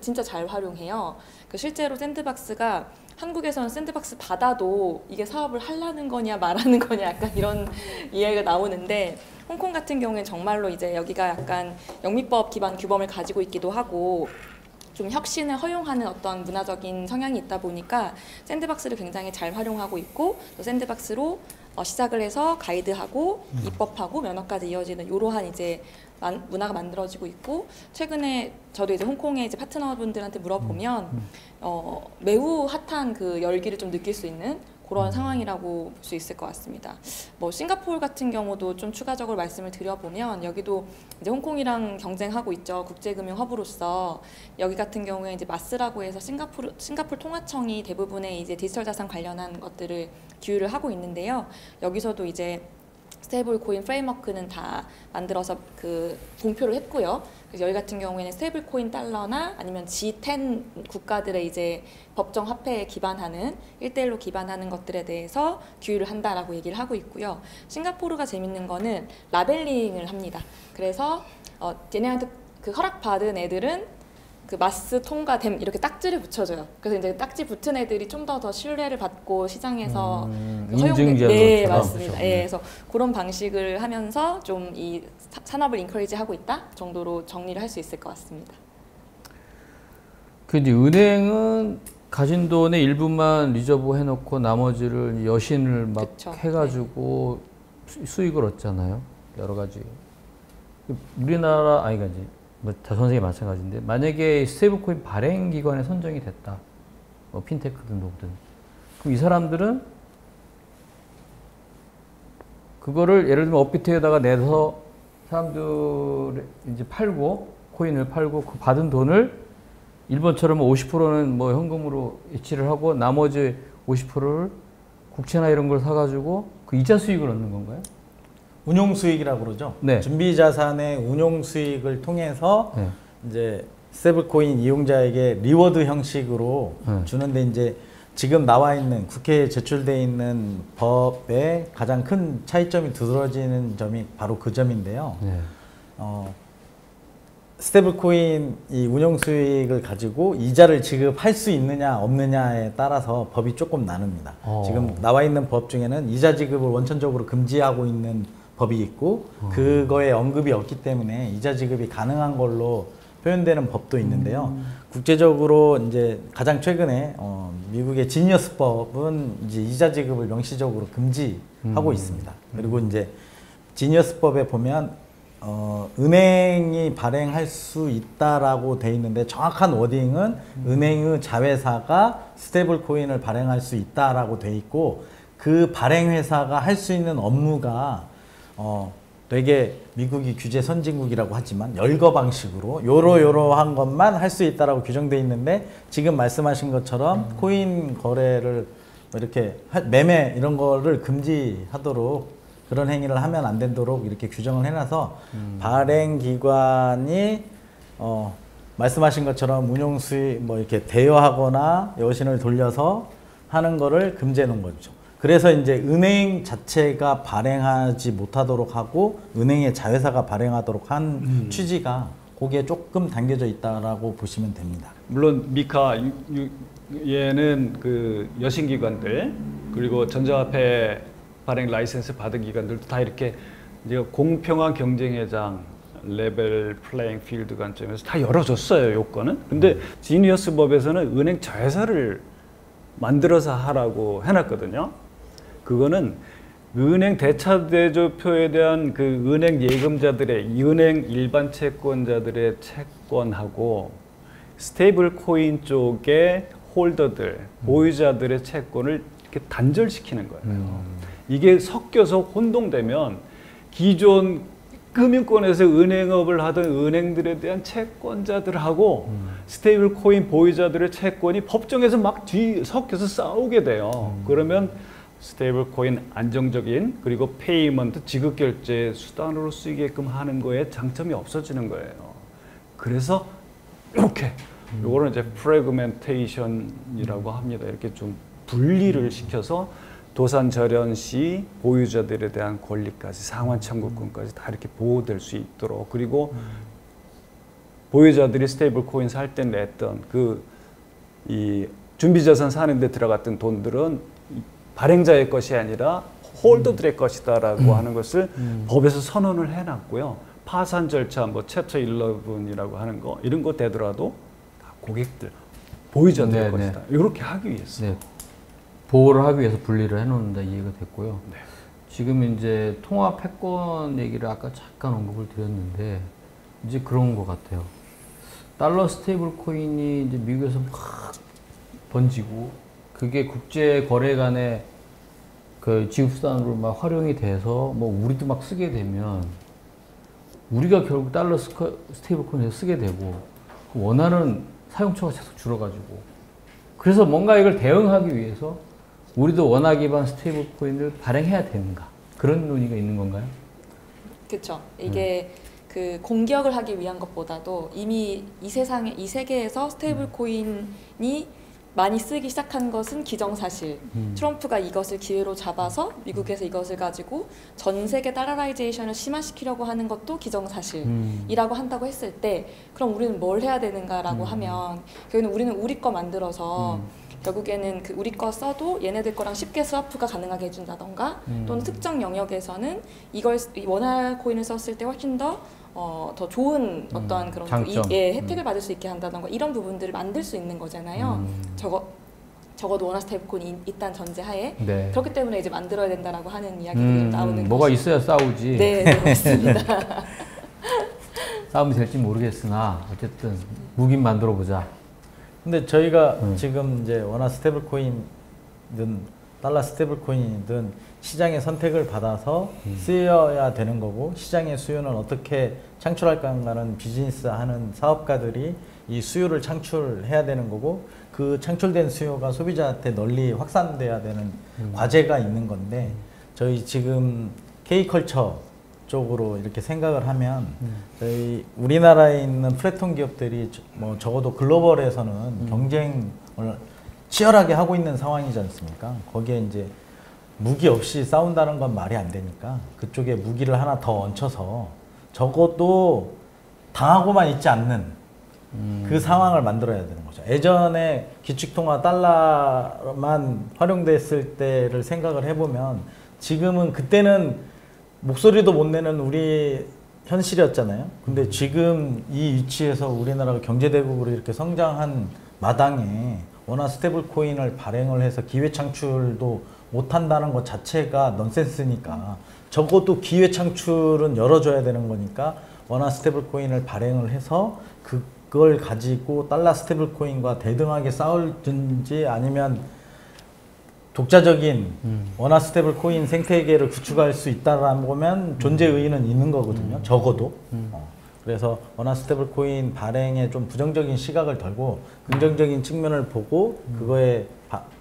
진짜 잘 활용해요. 그 실제로 샌드박스가 한국에서는 샌드박스 받아도 이게 사업을 하려는 거냐 말하는 거냐 약간 이런 이야기가 나오는데, 홍콩 같은 경우에는 정말로 이제 여기가 약간 영미법 기반 규범을 가지고 있기도 하고 좀 혁신을 허용하는 어떤 문화적인 성향이 있다 보니까 샌드박스를 굉장히 잘 활용하고 있고, 또 샌드박스로 시작을 해서 가이드하고 입법하고 면허까지 이어지는 이러한 이제 문화가 만들어지고 있고, 최근에 저도 이제 홍콩의 이제 파트너분들한테 물어보면 매우 핫한 그 열기를 좀 느낄 수 있는 그런 상황이라고 볼 수 있을 것 같습니다. 뭐 싱가포르 같은 경우도 좀 추가적으로 말씀을 드려보면 여기도 이제 홍콩이랑 경쟁하고 있죠. 국제금융 허브로서. 여기 같은 경우에 이제 마스라고 해서 싱가포르 통화청이 대부분의 이제 디지털 자산 관련한 것들을 기율을 하고 있는데요. 여기서도 이제 스테이블 코인 프레임워크는 다 만들어서 그 공표를 했고요. 그래서 여기 같은 경우에는 스테이블 코인 달러나 아니면 G10 국가들의 이제 법정 화폐에 기반하는 1대1로 기반하는 것들에 대해서 규율을 한다라고 얘기를 하고 있고요. 싱가포르가 재밌는 거는 라벨링을 합니다. 그래서 얘네한테 그 허락받은 애들은 그 마스 통과됨 이렇게 딱지를 붙여줘요. 그래서 이제 딱지 붙은 애들이 좀 더 신뢰를 받고 시장에서 인증제로. 네, 맞습니다. 예, 그래서 그런 방식을 하면서 좀 이 산업을 인커리지하고 있다 정도로 정리를 할 수 있을 것 같습니다. 그 이제 은행은 가진 돈의 일부만 리저브 해놓고 나머지를 여신을 막 그쵸. 해가지고 수익을 얻잖아요. 여러 가지. 우리나라 아니가 이제 뭐 선생님이 마찬가지인데, 만약에 스테이블코인 발행 기관에 선정이 됐다, 뭐 핀테크든 누구든, 그럼 이 사람들은 그거를 예를 들면 업비트에다가 내서 사람들 이제 팔고 코인을 팔고 그 받은 돈을 일본처럼 50%는 뭐 현금으로 이체를 하고 나머지 50%를 국채나 이런 걸 사가지고 그 이자 수익을 얻는 건가요? 운용 수익이라고 그러죠. 네. 준비 자산의 운용 수익을 통해서 네. 이제 스테이블코인 이용자에게 리워드 형식으로 주는데, 이제 지금 나와 있는 국회에 제출돼 있는 법에 가장 큰 차이점이 두드러지는 점이 바로 그 점인데요. 네. 스테이블코인 이 운용 수익을 가지고 이자를 지급할 수 있느냐 없느냐에 따라서 법이 조금 나눕니다. 지금 나와 있는 법 중에는 이자 지급을 원천적으로 금지하고 있는 법이 있고, 그거에 언급이 없기 때문에 이자 지급이 가능한 걸로 표현되는 법도 있는데요. 국제적으로 이제 가장 최근에 미국의 지니어스법은 이제 이자 지급을 명시적으로 금지하고 있습니다. 그리고 이제 지니어스법에 보면 은행이 발행할 수 있다라고 돼 있는데, 정확한 워딩은 은행의 자회사가 스테이블 코인을 발행할 수 있다라고 돼 있고, 그 발행 회사가 할 수 있는 업무가 되게 미국이 규제 선진국이라고 하지만 열거 방식으로 요러한 것만 할 수 있다라고 규정돼 있는데, 지금 말씀하신 것처럼 코인 거래를 이렇게 매매 이런 거를 금지하도록, 그런 행위를 하면 안 되도록 이렇게 규정을 해놔서 발행 기관이 말씀하신 것처럼 운용 수익 뭐 이렇게 대여하거나 여신을 돌려서 하는 거를 금지해 놓은 거죠. 그래서 이제 은행 자체가 발행하지 못하도록 하고 은행의 자회사가 발행하도록 한 취지가 거기에 조금 담겨져 있다라고 보시면 됩니다. 물론 미카 얘는 그 여신기관들 그리고 전자화폐 발행 라이센스 받은 기관들도 다 이렇게 이제 공평한 경쟁의 장, 레벨 플레잉 필드 관점에서 다 열어줬어요, 요건은. 근데 지니어스 법에서는 은행 자회사를 만들어서 하라고 해놨거든요. 그거는 은행 대차대조표에 대한 그 은행 예금자들의, 은행 일반 채권자들의 채권하고 스테이블 코인 쪽의 홀더들, 보유자들의 채권을 이렇게 단절시키는 거예요. 이게 섞여서 혼동되면 기존 금융권에서 은행업을 하던 은행들에 대한 채권자들하고 스테이블 코인 보유자들의 채권이 법정에서 막 섞여서 싸우게 돼요. 그러면 스테이블 코인 안정적인 그리고 페이먼트 지급 결제 수단으로 쓰이게끔 하는 거에 장점이 없어지는 거예요. 그래서 이렇게 요거는 이제 프래그멘테이션이라고 합니다. 이렇게 좀 분리를 시켜서 도산 절연 시 보유자들에 대한 권리까지 상환 청구권까지 다 이렇게 보호될 수 있도록, 그리고 보유자들이 스테이블 코인 살 때 냈던 이 준비자산 사는데 들어갔던 돈들은 발행자의 것이 아니라 홀더들의 것이다라고 하는 것을 법에서 선언을 해놨고요. 파산 절차, 뭐 챕터 11이라고 하는 거 이런 거 되더라도 다 고객들, 보유자들의 것이다. 이렇게 하기 위해서. 네. 보호를 하기 위해서 분리를 해놓는다 이해가 됐고요. 네. 지금 이제 통화 패권 얘기를 아까 잠깐 언급을 드렸는데 이제 그런 것 같아요. 달러 스테이블 코인이 이제 미국에서 막 번지고 그게 국제 거래 간의 그 지급 수단으로 막 활용이 돼서 뭐 우리도 막 쓰게 되면 우리가 결국 달러 스테이블 코인을 쓰게 되고 원하는 사용처가 계속 줄어가지고 그래서 뭔가 이걸 대응하기 위해서 우리도 원화 기반 스테이블 코인을 발행해야 되는가 그런 논의가 있는 건가요? 그렇죠. 이게 그 공격을 하기 위한 것보다도 이미 이 세계에서 스테이블 코인이 많이 쓰기 시작한 것은 기정사실. 트럼프가 이것을 기회로 잡아서 미국에서 이것을 가지고 전 세계 달러라이제이션을 심화시키려고 하는 것도 기정사실이라고 한다고 했을 때 그럼 우리는 뭘 해야 되는가라고 하면 결국에는 우리는 우리 거 만들어서 결국에는 그 우리 거 써도 얘네들 거랑 쉽게 스와프가 가능하게 해준다던가 또는 특정 영역에서는 이걸 원화 코인을 썼을 때 훨씬 더 좋은 어떠한 그런 혜택을 받을 수 있게 한다던가 이런 부분들을 만들 수 있는 거잖아요. 적어도 원화 스테이블 코인이 있다는 전제하에 네. 그렇기 때문에 이제 만들어야 된다라고 하는 이야기들이 나오는 뭐가 있어야 싸우지. 네, 그렇습니다. 싸움이 될지 모르겠으나 어쨌든 무긴 만들어 보자. 근데 저희가 지금 이제 원화 스테이블 코인이든 달러 스테이블 코인이든 시장의 선택을 받아서 쓰여야 되는 거고 시장의 수요는 어떻게 창출할까 하는 비즈니스 하는 사업가들이 이 수요를 창출해야 되는 거고 그 창출된 수요가 소비자한테 널리 확산돼야 되는 과제가 있는 건데 저희 지금 K컬처 쪽으로 이렇게 생각을 하면 저희 우리나라에 있는 플랫폼 기업들이 뭐 적어도 글로벌에서는 경쟁을 치열하게 하고 있는 상황이지 않습니까? 거기에 이제 무기 없이 싸운다는 건 말이 안 되니까 그쪽에 무기를 하나 더 얹혀서 적어도 당하고만 있지 않는 그 상황을 만들어야 되는 거죠. 예전에 기축통화 달러만 활용됐을 때를 생각을 해보면 지금은 그때는 목소리도 못 내는 우리 현실이었잖아요. 근데 지금 이 위치에서 우리나라가 경제대국으로 이렇게 성장한 마당에 원화 스테이블 코인을 발행을 해서 기회 창출도 못한다는 것 자체가 넌센스니까 적어도 기회 창출은 열어줘야 되는 거니까 원화 스테이블 코인을 발행을 해서 그걸 가지고 달러 스테이블 코인과 대등하게 싸울든지 아니면 독자적인 원화 스테이블 코인 생태계를 구축할 수 있다라고 보면 존재 의의는 있는 거거든요. 적어도. 그래서 원화 스테이블 코인 발행에 좀 부정적인 시각을 덜고 긍정적인 측면을 보고 그거에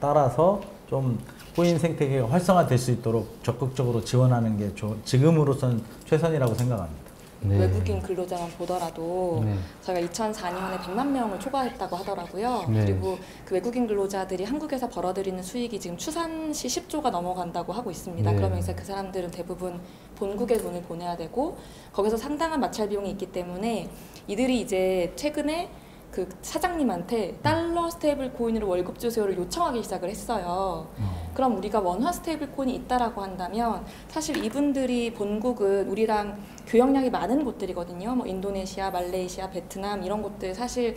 따라서 좀 코인 생태계가 활성화될 수 있도록 적극적으로 지원하는 게 지금으로선 최선이라고 생각합니다. 네. 외국인 근로자만 보더라도 네. 저희가 2004년에 100만 명을 초과했다고 하더라고요. 네. 그리고 그 외국인 근로자들이 한국에서 벌어들이는 수익이 지금 추산 시 10조가 넘어간다고 하고 있습니다. 네. 그러면서 그 사람들은 대부분 본국에 돈을 보내야 되고 거기서 상당한 마찰 비용이 있기 때문에 이들이 이제 최근에 그 사장님한테 달러 스테이블 코인으로 월급 주세요를 요청하기 시작을 했어요. 그럼 우리가 원화 스테이블 코인이 있다라고 한다면 사실 이분들이 본국은 우리랑 교역량이 많은 곳들이거든요. 뭐 인도네시아, 말레이시아, 베트남 이런 곳들 사실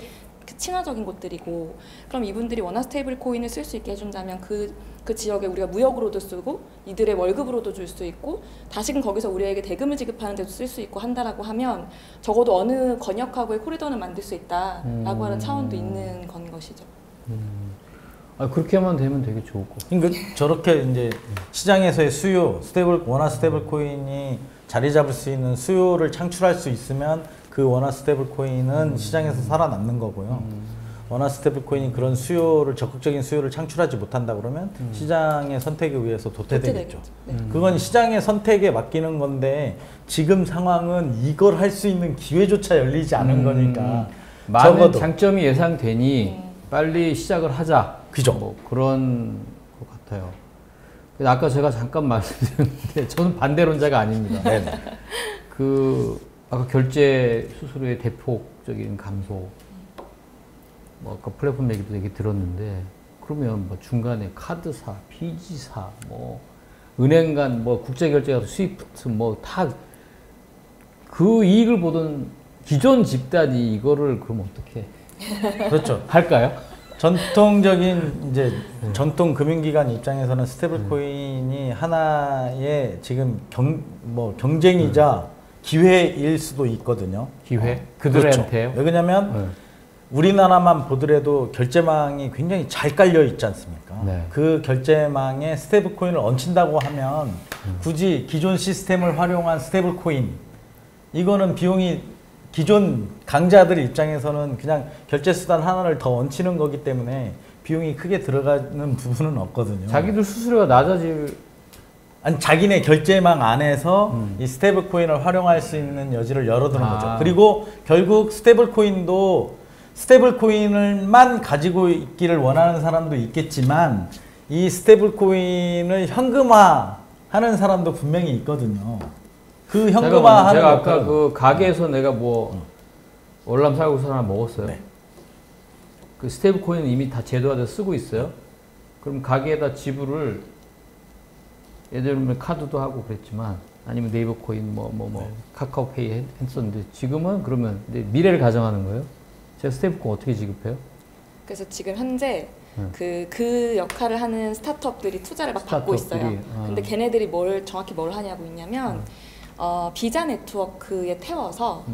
친화적인 곳들이고 그럼 이분들이 원화 스테이블 코인을 쓸 수 있게 해준다면 그 지역에 우리가 무역으로도 쓰고 이들의 월급으로도 줄 수 있고 다시금 거기서 우리에게 대금을 지급하는 데도 쓸 수 있고 한다라고 하면 적어도 어느 권역하고의 코리도는 만들 수 있다라고 하는 차원도 있는 건 것이죠. 그렇게만 되면 되게 좋을 것 같아요. 그러니까 저렇게 이제 시장에서의 수요, 원화 스테이블 코인이 자리 잡을 수 있는 수요를 창출할 수 있으면 그 원화 스테이블 코인은 시장에서 살아남는 거고요. 원화 스테이블 코인이 그런 수요를 적극적인 수요를 창출하지 못한다 그러면 시장의 선택에 의해서 도태되겠죠. 네. 그건 시장의 선택에 맡기는 건데 지금 상황은 이걸 할 수 있는 기회조차 열리지 않은 거니까 많은 적어도 장점이 예상되니 빨리 시작을 하자. 그죠. 뭐 그런 것 같아요. 근데 아까 제가 잠깐 말씀드렸는데 저는 반대론자가 아닙니다. 네. 그 아까 결제 수수료의 대폭적인 감소, 뭐 아까 플랫폼 얘기도 얘기 들었는데 그러면 뭐 중간에 카드사, 비지사, 뭐 은행 간 뭐 국제 결제가 스위프트 뭐 다 그 이익을 보던 기존 집단이 이거를 그럼 어떻게 그렇죠. 할까요? 전통적인 이제 전통 금융기관 입장에서는 스테이블 코인이 하나의 지금 경쟁이자 기회일 수도 있거든요. 기회? 그들한테요? 그렇죠. 왜냐면 우리나라만 보더라도 결제망이 굉장히 잘 깔려 있지 않습니까? 네. 그 결제망에 스테이블 코인을 얹힌다고 하면 굳이 기존 시스템을 활용한 스테이블 코인 이거는 비용이 기존 강자들 입장에서는 그냥 결제 수단 하나를 더 얹히는 거기 때문에 비용이 크게 들어가는 부분은 없거든요. 자기들 수수료가 낮아질 아니 자기네 결제망 안에서 이 스테이블 코인을 활용할 수 있는 여지를 열어두는 거죠. 그리고 결국 스테이블 코인도 스테이블 코인을만 가지고 있기를 원하는 사람도 있겠지만 이 스테이블 코인을 현금화하는 사람도 분명히 있거든요. 그 현금화하는 제가 아까 그 가게에서 내가 뭐 월남 쌀국수 하나 먹었어요. 네. 그 스테이블 코인은 이미 다 제도화돼서 쓰고 있어요. 그럼 가게에다 지불을 예를 들면 카드도 하고 그랬지만 아니면 네이버 코인 카카오페이 했었는데 지금은 그러면 미래를 가정하는 거예요. 제가 스테이블 코인 어떻게 지급해요? 그래서 지금 현재 그 역할을 하는 스타트업들이 투자를 막 받고 있어요. 근데 걔네들이 정확히 뭘 하냐고 있냐면 비자 네트워크에 태워서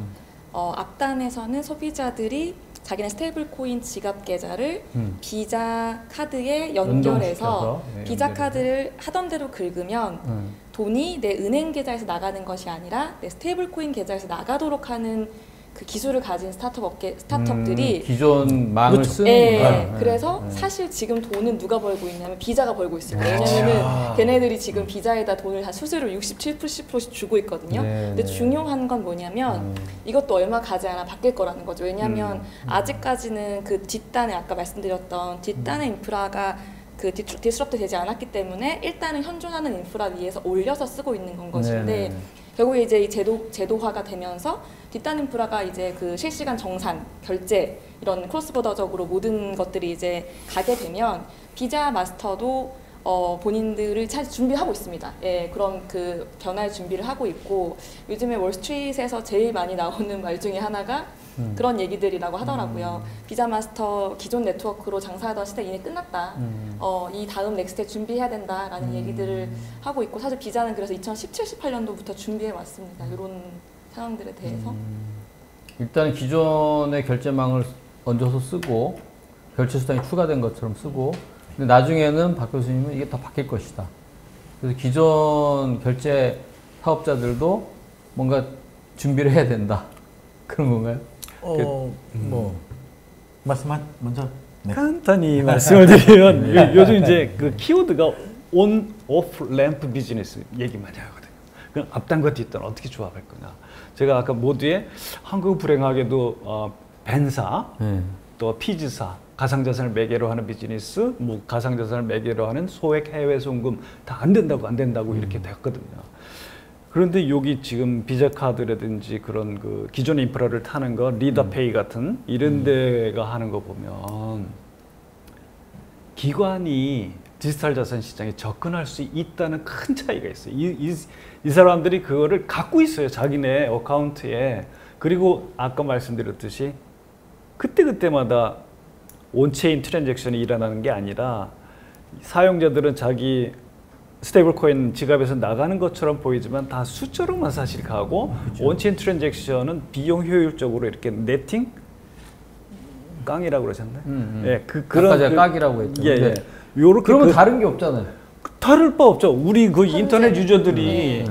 앞단에서는 소비자들이 자기네 스테이블 코인 지갑 계좌를 비자 카드에 연결해서 비자 카드를 하던 대로 긁으면 돈이 내 은행 계좌에서 나가는 것이 아니라 내 스테이블 코인 계좌에서 나가도록 하는 그 기술을 가진 스타트업들이 기존 망을 그렇죠. 쓰는구나. 그래서 사실 지금 돈은 누가 벌고 있냐면 비자가 벌고 있을 거예요. 왜냐면은 걔네들이 지금 비자에다 돈을 한 수수료 67, 70%씩 주고 있거든요. 근데 중요한 건 뭐냐면 이것도 얼마 가지 않아 바뀔 거라는 거죠. 왜냐면 아직까지는 그 뒷단에 아까 말씀드렸던 뒷단의 인프라가 그 디스럽트 되지 않았기 때문에 일단은 현존하는 인프라 위에서 올려서 쓰고 있는 건 것인데 결국에 이제 이 제도화가 되면서 뒷단 인프라가 이제 그 실시간 정산, 결제 이런 크로스보더적으로 모든 것들이 이제 가게 되면 비자 마스터도 본인들을 준비하고 있습니다. 예, 그런 그 변화의 준비를 하고 있고 요즘에 월스트리트에서 제일 많이 나오는 말 중에 하나가 그런 얘기들이라고 하더라고요. 비자 마스터 기존 네트워크로 장사하던 시대 이미 끝났다. 이 다음 넥스트에 준비해야 된다라는 얘기들을 하고 있고 사실 비자는 그래서 2017, 18년도부터 준비해 왔습니다. 이런 상황들에 대해서. 일단 기존의 결제망을 얹어서 쓰고 결제 수단이 추가된 것처럼 쓰고 근데 나중에는 박 교수님은 이게 더 바뀔 것이다. 그래서 기존 결제 사업자들도 뭔가 준비를 해야 된다. 그런 건가요? 먼저. 네. 간단히 말씀을 드리면 요즘 이제 그 키워드가 온, 오프, 램프 비즈니스 얘기 많이 하거든요. 그럼 앞단과 뒷단 어떻게 조합할 거냐. 제가 아까 모두에 한국 불행하게도 벤사, 또 피지사, 가상자산을 매개로 하는 비즈니스, 뭐 가상자산을 매개로 하는 소액 해외 송금 다 안 된다고 이렇게 됐거든요. 그런데 여기 지금 비자 카드라든지 그런 그 기존 인프라를 타는 거, 리더페이 같은 이런 데가 하는 거 보면 기관이 디지털 자산 시장에 접근할 수 있다는 큰 차이가 있어요. 이 사람들이 그거를 갖고 있어요. 자기네 어카운트에. 그리고 아까 말씀드렸듯이 그때마다 온체인 트랜잭션이 일어나는 게 아니라 사용자들은 자기 스테이블 코인 지갑에서 나가는 것처럼 보이지만 다 숫자로만 사실 가고 온체인 트랜잭션은 비용 효율적으로 이렇게 네팅? 깡이라고 그러셨나요? 예, 그런 제가 깍이라고 했죠. 예. 요렇게 그러면 다른 게 없잖아요. 다를 바 없죠. 우리 그 인터넷 유저들이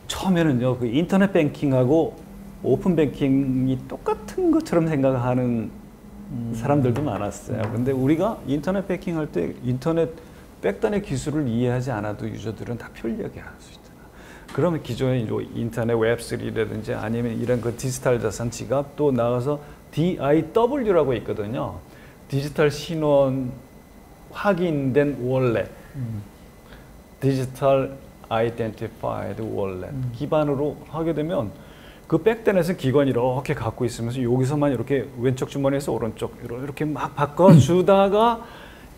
처음에는요, 그 인터넷 뱅킹하고 오픈 뱅킹이 똑같은 것처럼 생각하는 사람들도 많았어요. 근데 우리가 인터넷 해킹할 때 인터넷 백단의 기술을 이해하지 않아도 유저들은 다 편리하게 할 수 있잖아. 그러면 기존의 인터넷 웹3라든지 아니면 이런 그 디지털 자산 지갑 또 나가서 DIW라고 있거든요. 디지털 신원 확인된 월렛, 디지털 아이덴티파이드 월렛 기반으로 하게 되면 그 백단에서 기관이 이렇게 갖고 있으면서 여기서만 이렇게 왼쪽 주머니에서 오른쪽 이렇게 막 바꿔주다가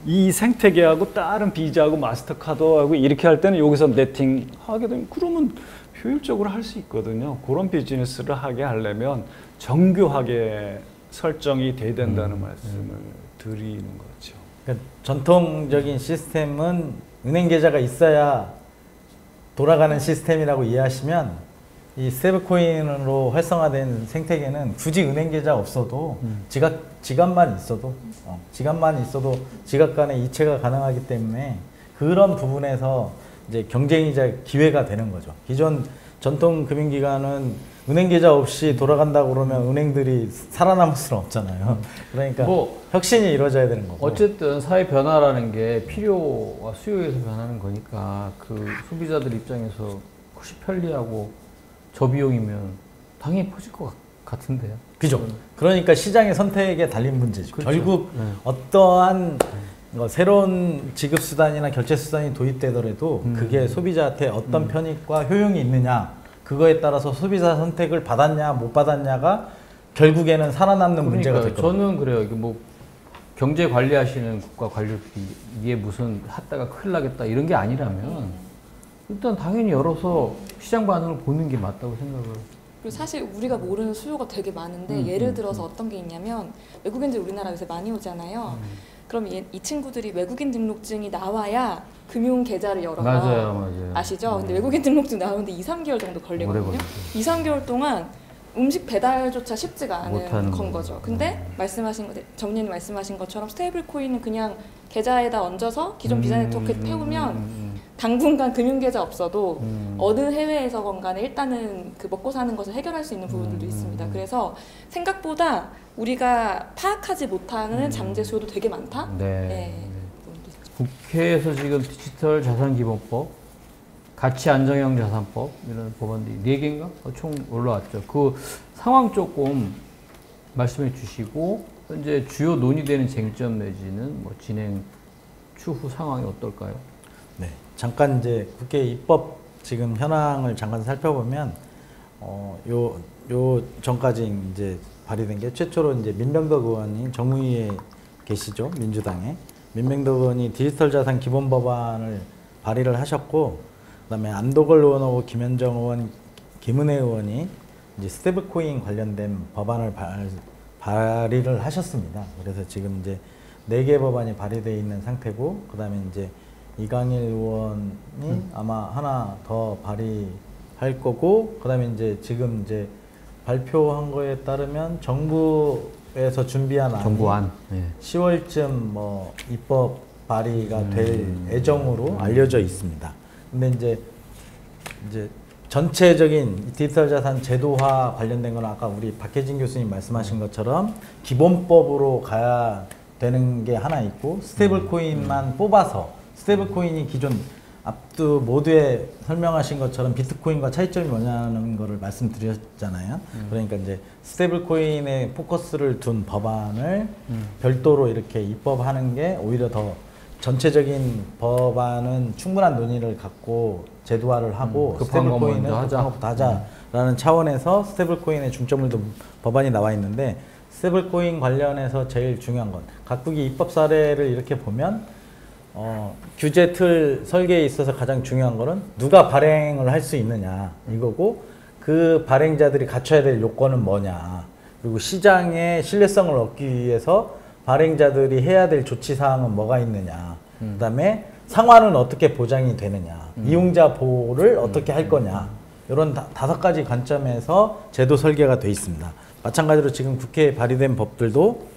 이 생태계하고 다른 비자하고 마스터카드하고 이렇게 할 때는 여기서 네팅 하게 되면 그러면 효율적으로 할 수 있거든요. 그런 비즈니스를 하게 하려면 정교하게 설정이 돼야 된다는 말씀을 드리는 거죠. 그러니까 전통적인 시스템은 은행 계좌가 있어야 돌아가는 시스템이라고 이해하시면 이 스테이블코인으로 활성화된 생태계는 굳이 은행 계좌 없어도 지갑만 있어도 지갑 간의 이체가 가능하기 때문에 그런 부분에서 이제 경쟁이자 기회가 되는 거죠. 기존 전통 금융기관은 은행 계좌 없이 돌아간다고 그러면 은행들이 살아남을 수는 없잖아요. 그러니까 혁신이 이루어져야 되는 거고. 어쨌든 사회 변화라는 게 필요와 수요에서 변하는 거니까 그 소비자들 입장에서 훨씬 편리하고 저비용이면 당연히 퍼질 것 같은데요. 그죠. 그러니까 시장의 선택에 달린 문제죠. 그렇죠. 결국 어떠한 새로운 지급수단이나 결제수단이 도입되더라도 그게 소비자한테 어떤 편익과 효용이 있느냐 그거에 따라서 소비자 선택을 받았냐 못 받았냐가 결국에는 살아남는 문제가 될 거예요. 저는 그래요. 이게 뭐 경제 관리하시는 국가 관료들이 이게 무슨 했다가 큰일 나겠다 이런 게 아니라면 일단 당연히 열어서 시장 반응을 보는 게 맞다고 생각을. 그리고 사실 우리가 모르는 수요가 되게 많은데 예를 들어서 어떤 게 있냐면 외국인들 우리나라 요새 많이 오잖아요. 그럼 이 친구들이 외국인 등록증이 나와야 금융 계좌를 열어요. 맞아요. 아시죠? 근데 외국인 등록증 나오는데 2-3개월 정도 걸리거든요. 2-3개월 동안 음식 배달조차 쉽지가 않은 건 거죠. 근데 정리님 말씀하신 것처럼 스테이블 코인은 그냥 계좌에다 얹어서 기존 비자 네트워크에 태우면 당분간 금융계좌 없어도 어느 해외에서건 일단은 그 먹고 사는 것을 해결할 수 있는 부분들도 있습니다. 그래서 생각보다 우리가 파악하지 못하는 잠재 수요도 되게 많다. 네. 국회에서 지금 디지털 자산기본법, 가치 안정형 자산법 이런 법안들이 4개인가 총 올라왔죠. 그 상황 조금 말씀해 주시고 현재 주요 논의되는 쟁점 내지는 뭐 진행 추후 상황이 어떨까요? 네, 잠깐 이제 국회 입법 지금 현황을 잠깐 살펴보면 요 전까지 이제 발의된 게 최초로 이제 민병덕 의원이 정무위에 계시죠, 민주당에. 민병덕 의원이 디지털 자산 기본 법안을 발의를 하셨고, 그다음에 안도걸 의원하고 김현정 의원, 김은혜 의원이 이제 스테이블코인 관련된 법안을 발의를 하셨습니다. 그래서 지금 이제 4개 법안이 발의되어 있는 상태고, 그다음에 이제 이강일 의원이 아마 하나 더 발의할 거고, 그다음에 이제 지금 이제 발표한 거에 따르면 정부에서 준비한 안이 정부안 10월쯤 뭐 입법 발의가 될 예정으로 알려져 있습니다. 근데 이제 전체적인 디지털 자산 제도화 관련된 건 아까 우리 박혜진 교수님 말씀하신 것처럼 기본법으로 가야 되는 게 하나 있고, 스테이블 코인만 뽑아서, 스테이블 코인이 기존 앞두 모두에 설명하신 것처럼 비트코인과 차이점이 뭐냐는 거를 말씀드렸잖아요. 그러니까 이제 스테이블 코인에 포커스를 둔 법안을 별도로 이렇게 입법하는 게 오히려 더 전체적인 법안은 충분한 논의를 갖고 제도화를 하고 스테이블 코인은 급한 것부터 하자라는 차원에서 스테이블 코인에 중점을 둔 법안이 나와 있는데, 스테이블 코인 관련해서 제일 중요한 건 각국의 입법 사례를 이렇게 보면 규제 틀 설계에 있어서 가장 중요한 거는 누가 발행을 할 수 있느냐 이거고, 그 발행자들이 갖춰야 될 요건은 뭐냐, 그리고 시장의 신뢰성을 얻기 위해서 발행자들이 해야 될 조치사항은 뭐가 있느냐, 그 다음에 상환은 어떻게 보장이 되느냐, 이용자 보호를 어떻게 할 거냐, 이런 5가지 관점에서 제도 설계가 되어 있습니다. 마찬가지로 지금 국회에 발의된 법들도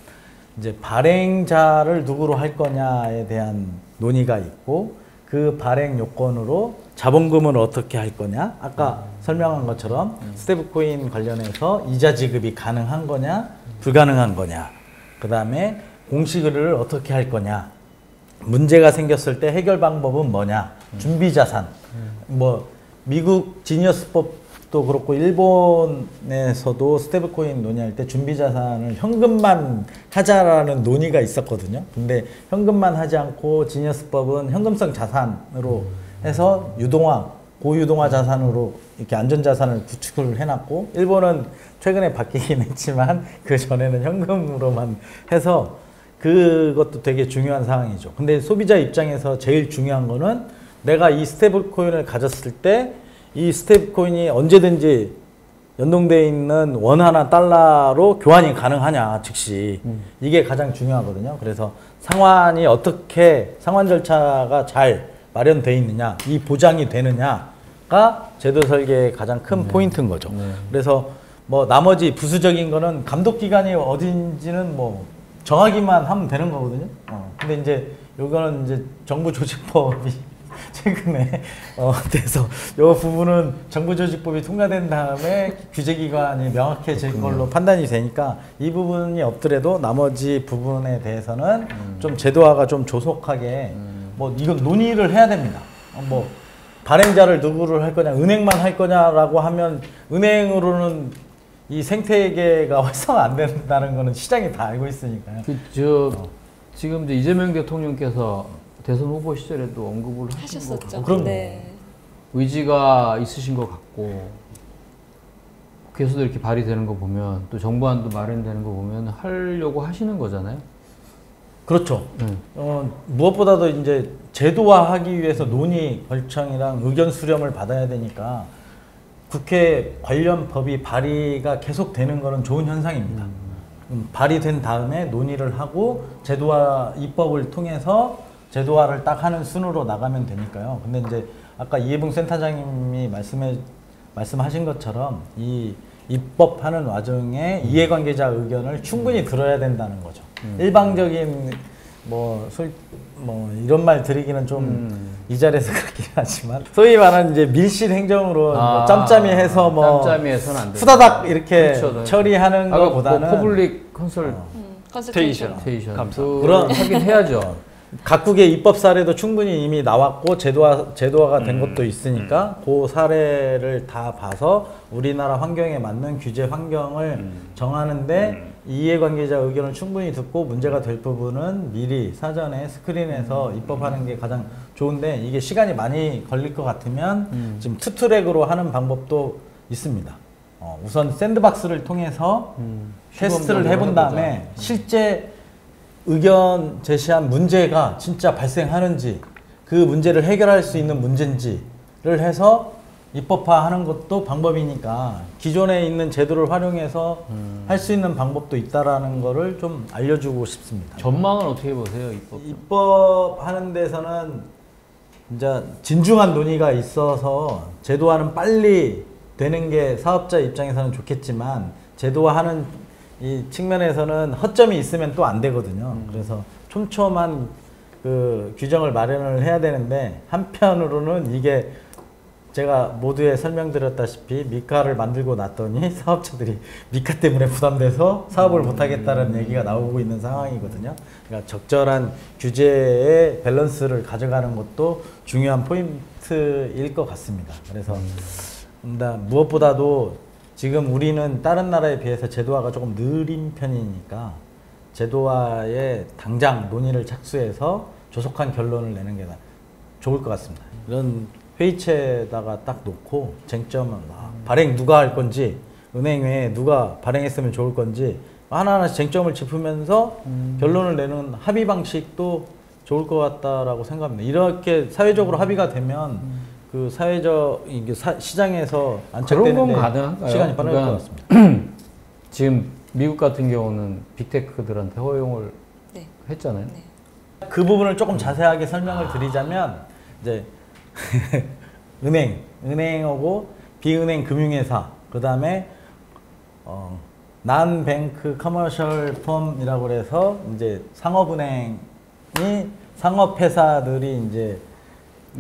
이제 발행자를 누구로 할 거냐에 대한 논의가 있고, 그 발행 요건으로 자본금을 어떻게 할 거냐, 아까 설명한 것처럼 스테이블 코인 관련해서 이자 지급이 가능한 거냐 불가능한 거냐, 그 다음에 공시를 어떻게 할 거냐, 문제가 생겼을 때 해결 방법은 뭐냐, 준비자산, 뭐 미국 지니어스법도 그렇고 일본에서도 스테이블코인 논의할 때 준비자산을 현금만 하자라는 논의가 있었거든요. 근데 현금만 하지 않고 지니어스법은 현금성 자산으로 해서 유동화, 고유동화 자산으로 이렇게 안전자산을 구축을 해놨고, 일본은 최근에 바뀌긴 했지만 그 전에는 현금으로만 해서 그것도 되게 중요한 상황이죠. 근데 소비자 입장에서 제일 중요한 거는 내가 이 스테이블 코인을 가졌을 때 이 스테이블 코인이 언제든지 연동되어 있는 원 하나 달러로 교환이 가능하냐, 즉시. 이게 가장 중요하거든요. 그래서 상환이 어떻게, 상환 절차가 잘 마련되어 있느냐, 이 보장이 되느냐가 제도 설계의 가장 큰 포인트인 거죠. 그래서 뭐 나머지 부수적인 거는 감독 기관이 어딘지는 뭐 정하기만 하면 되는 거거든요. 근데 이제 요거는 이제 정부 조직법이 최근에 돼서 요 부분은 정부 조직법이 통과된 다음에 규제 기관이 명확해질 걸로 판단이 되니까 이 부분이 없더라도 나머지 부분에 대해서는 좀 제도화가 좀 조속하게 뭐 이건 논의를 해야 됩니다. 뭐 발행자를 누구를 할 거냐, 은행만 할 거냐라고 하면 은행으로는 이 생태계가 활성화 안 된다는 거는 시장이 다 알고 있으니까요. 지금 이제 이재명 대통령께서 대선 후보 시절에도 언급을 하셨었죠. 그럼 네. 의지가 있으신 것 같고, 국회에서도 이렇게 발의되는 거 보면, 또 정부안도 마련되는 거 보면 하려고 하시는 거잖아요. 그렇죠. 무엇보다도 이제 제도화하기 위해서 논의 결정이랑 의견 수렴을 받아야 되니까 국회 관련 법이 발의가 계속 되는 거는 좋은 현상입니다. 발의된 다음에 논의를 하고 제도화 입법을 통해서 제도화를 딱 하는 순으로 나가면 되니까요. 근데 이제 아까 이해붕 센터장님이 말씀하신 것처럼 이 입법하는 와중에 이해관계자 의견을 충분히 들어야 된다는 거죠. 일방적인 뭐 이런 말 드리기는 좀 이 자리에서 그렇긴 하지만 소위 말하는 이제 밀실 행정으로 뭐 짬짬이 해서 뭐 짬짬이 해서는 안 돼요. 후다닥 이렇게 그렇죠. 처리하는 것보다는 퍼블릭 컨설테이션. 그런 하긴 해야죠. 각국의 입법 사례도 충분히 이미 나왔고 제도화가 된 것도 있으니까 그 사례를 다 봐서 우리나라 환경에 맞는 규제 환경을 정하는데 이해관계자 의견을 충분히 듣고 문제가 될 부분은 미리 사전에 스크린해서 입법하는 게 가장 좋은데, 이게 시간이 많이 걸릴 것 같으면 지금 투트랙으로 하는 방법도 있습니다. 우선 샌드박스를 통해서 테스트를 해본 다음에 실제 의견 제시한 문제가 진짜 발생하는지, 그 문제를 해결할 수 있는 문제인지를 해서 입법화하는 것도 방법이니까 기존에 있는 제도를 활용해서 할 수 있는 방법도 있다라는 거를 좀 알려주고 싶습니다. 전망은 어떻게 보세요, 입법? 입법하는 데서는 이제 진중한 논의가 있어서 제도화는 빨리 되는 게 사업자 입장에서는 좋겠지만, 제도화하는 이 측면에서는 허점이 있으면 또 안 되거든요. 그래서 촘촘한 그 규정을 마련을 해야 되는데, 한편으로는 이게 제가 모두에 설명드렸다시피 미카를 만들고 났더니 사업자들이 미카 때문에 부담돼서 사업을 못하겠다는 얘기가 나오고 있는 상황이거든요. 그러니까 적절한 규제의 밸런스를 가져가는 것도 중요한 포인트일 것 같습니다. 그래서 무엇보다도 지금 우리는 다른 나라에 비해서 제도화가 조금 느린 편이니까 제도화에 당장 논의를 착수해서 조속한 결론을 내는 게 좋을 것 같습니다. 이런 회의체에다가 딱 놓고 쟁점은 발행 누가 할 건지, 은행 외에 누가 발행했으면 좋을 건지 하나하나씩 쟁점을 짚으면서 결론을 내는 합의 방식도 좋을 것 같다라고 생각합니다. 이렇게 사회적으로 합의가 되면 그 사회적 시장에서 그런 건 안착되는데 가능한가요? 시간이 빠를 것 같습니다. 지금 미국 같은 경우는 빅테크들한테 허용을 했잖아요. 네. 그 부분을 조금 자세하게 설명을 드리자면, 이제 은행하고 비은행 금융회사, 그 다음에 난뱅크 커머셜 펌이라고 해서 이제 상업은행이 상업회사들이 이제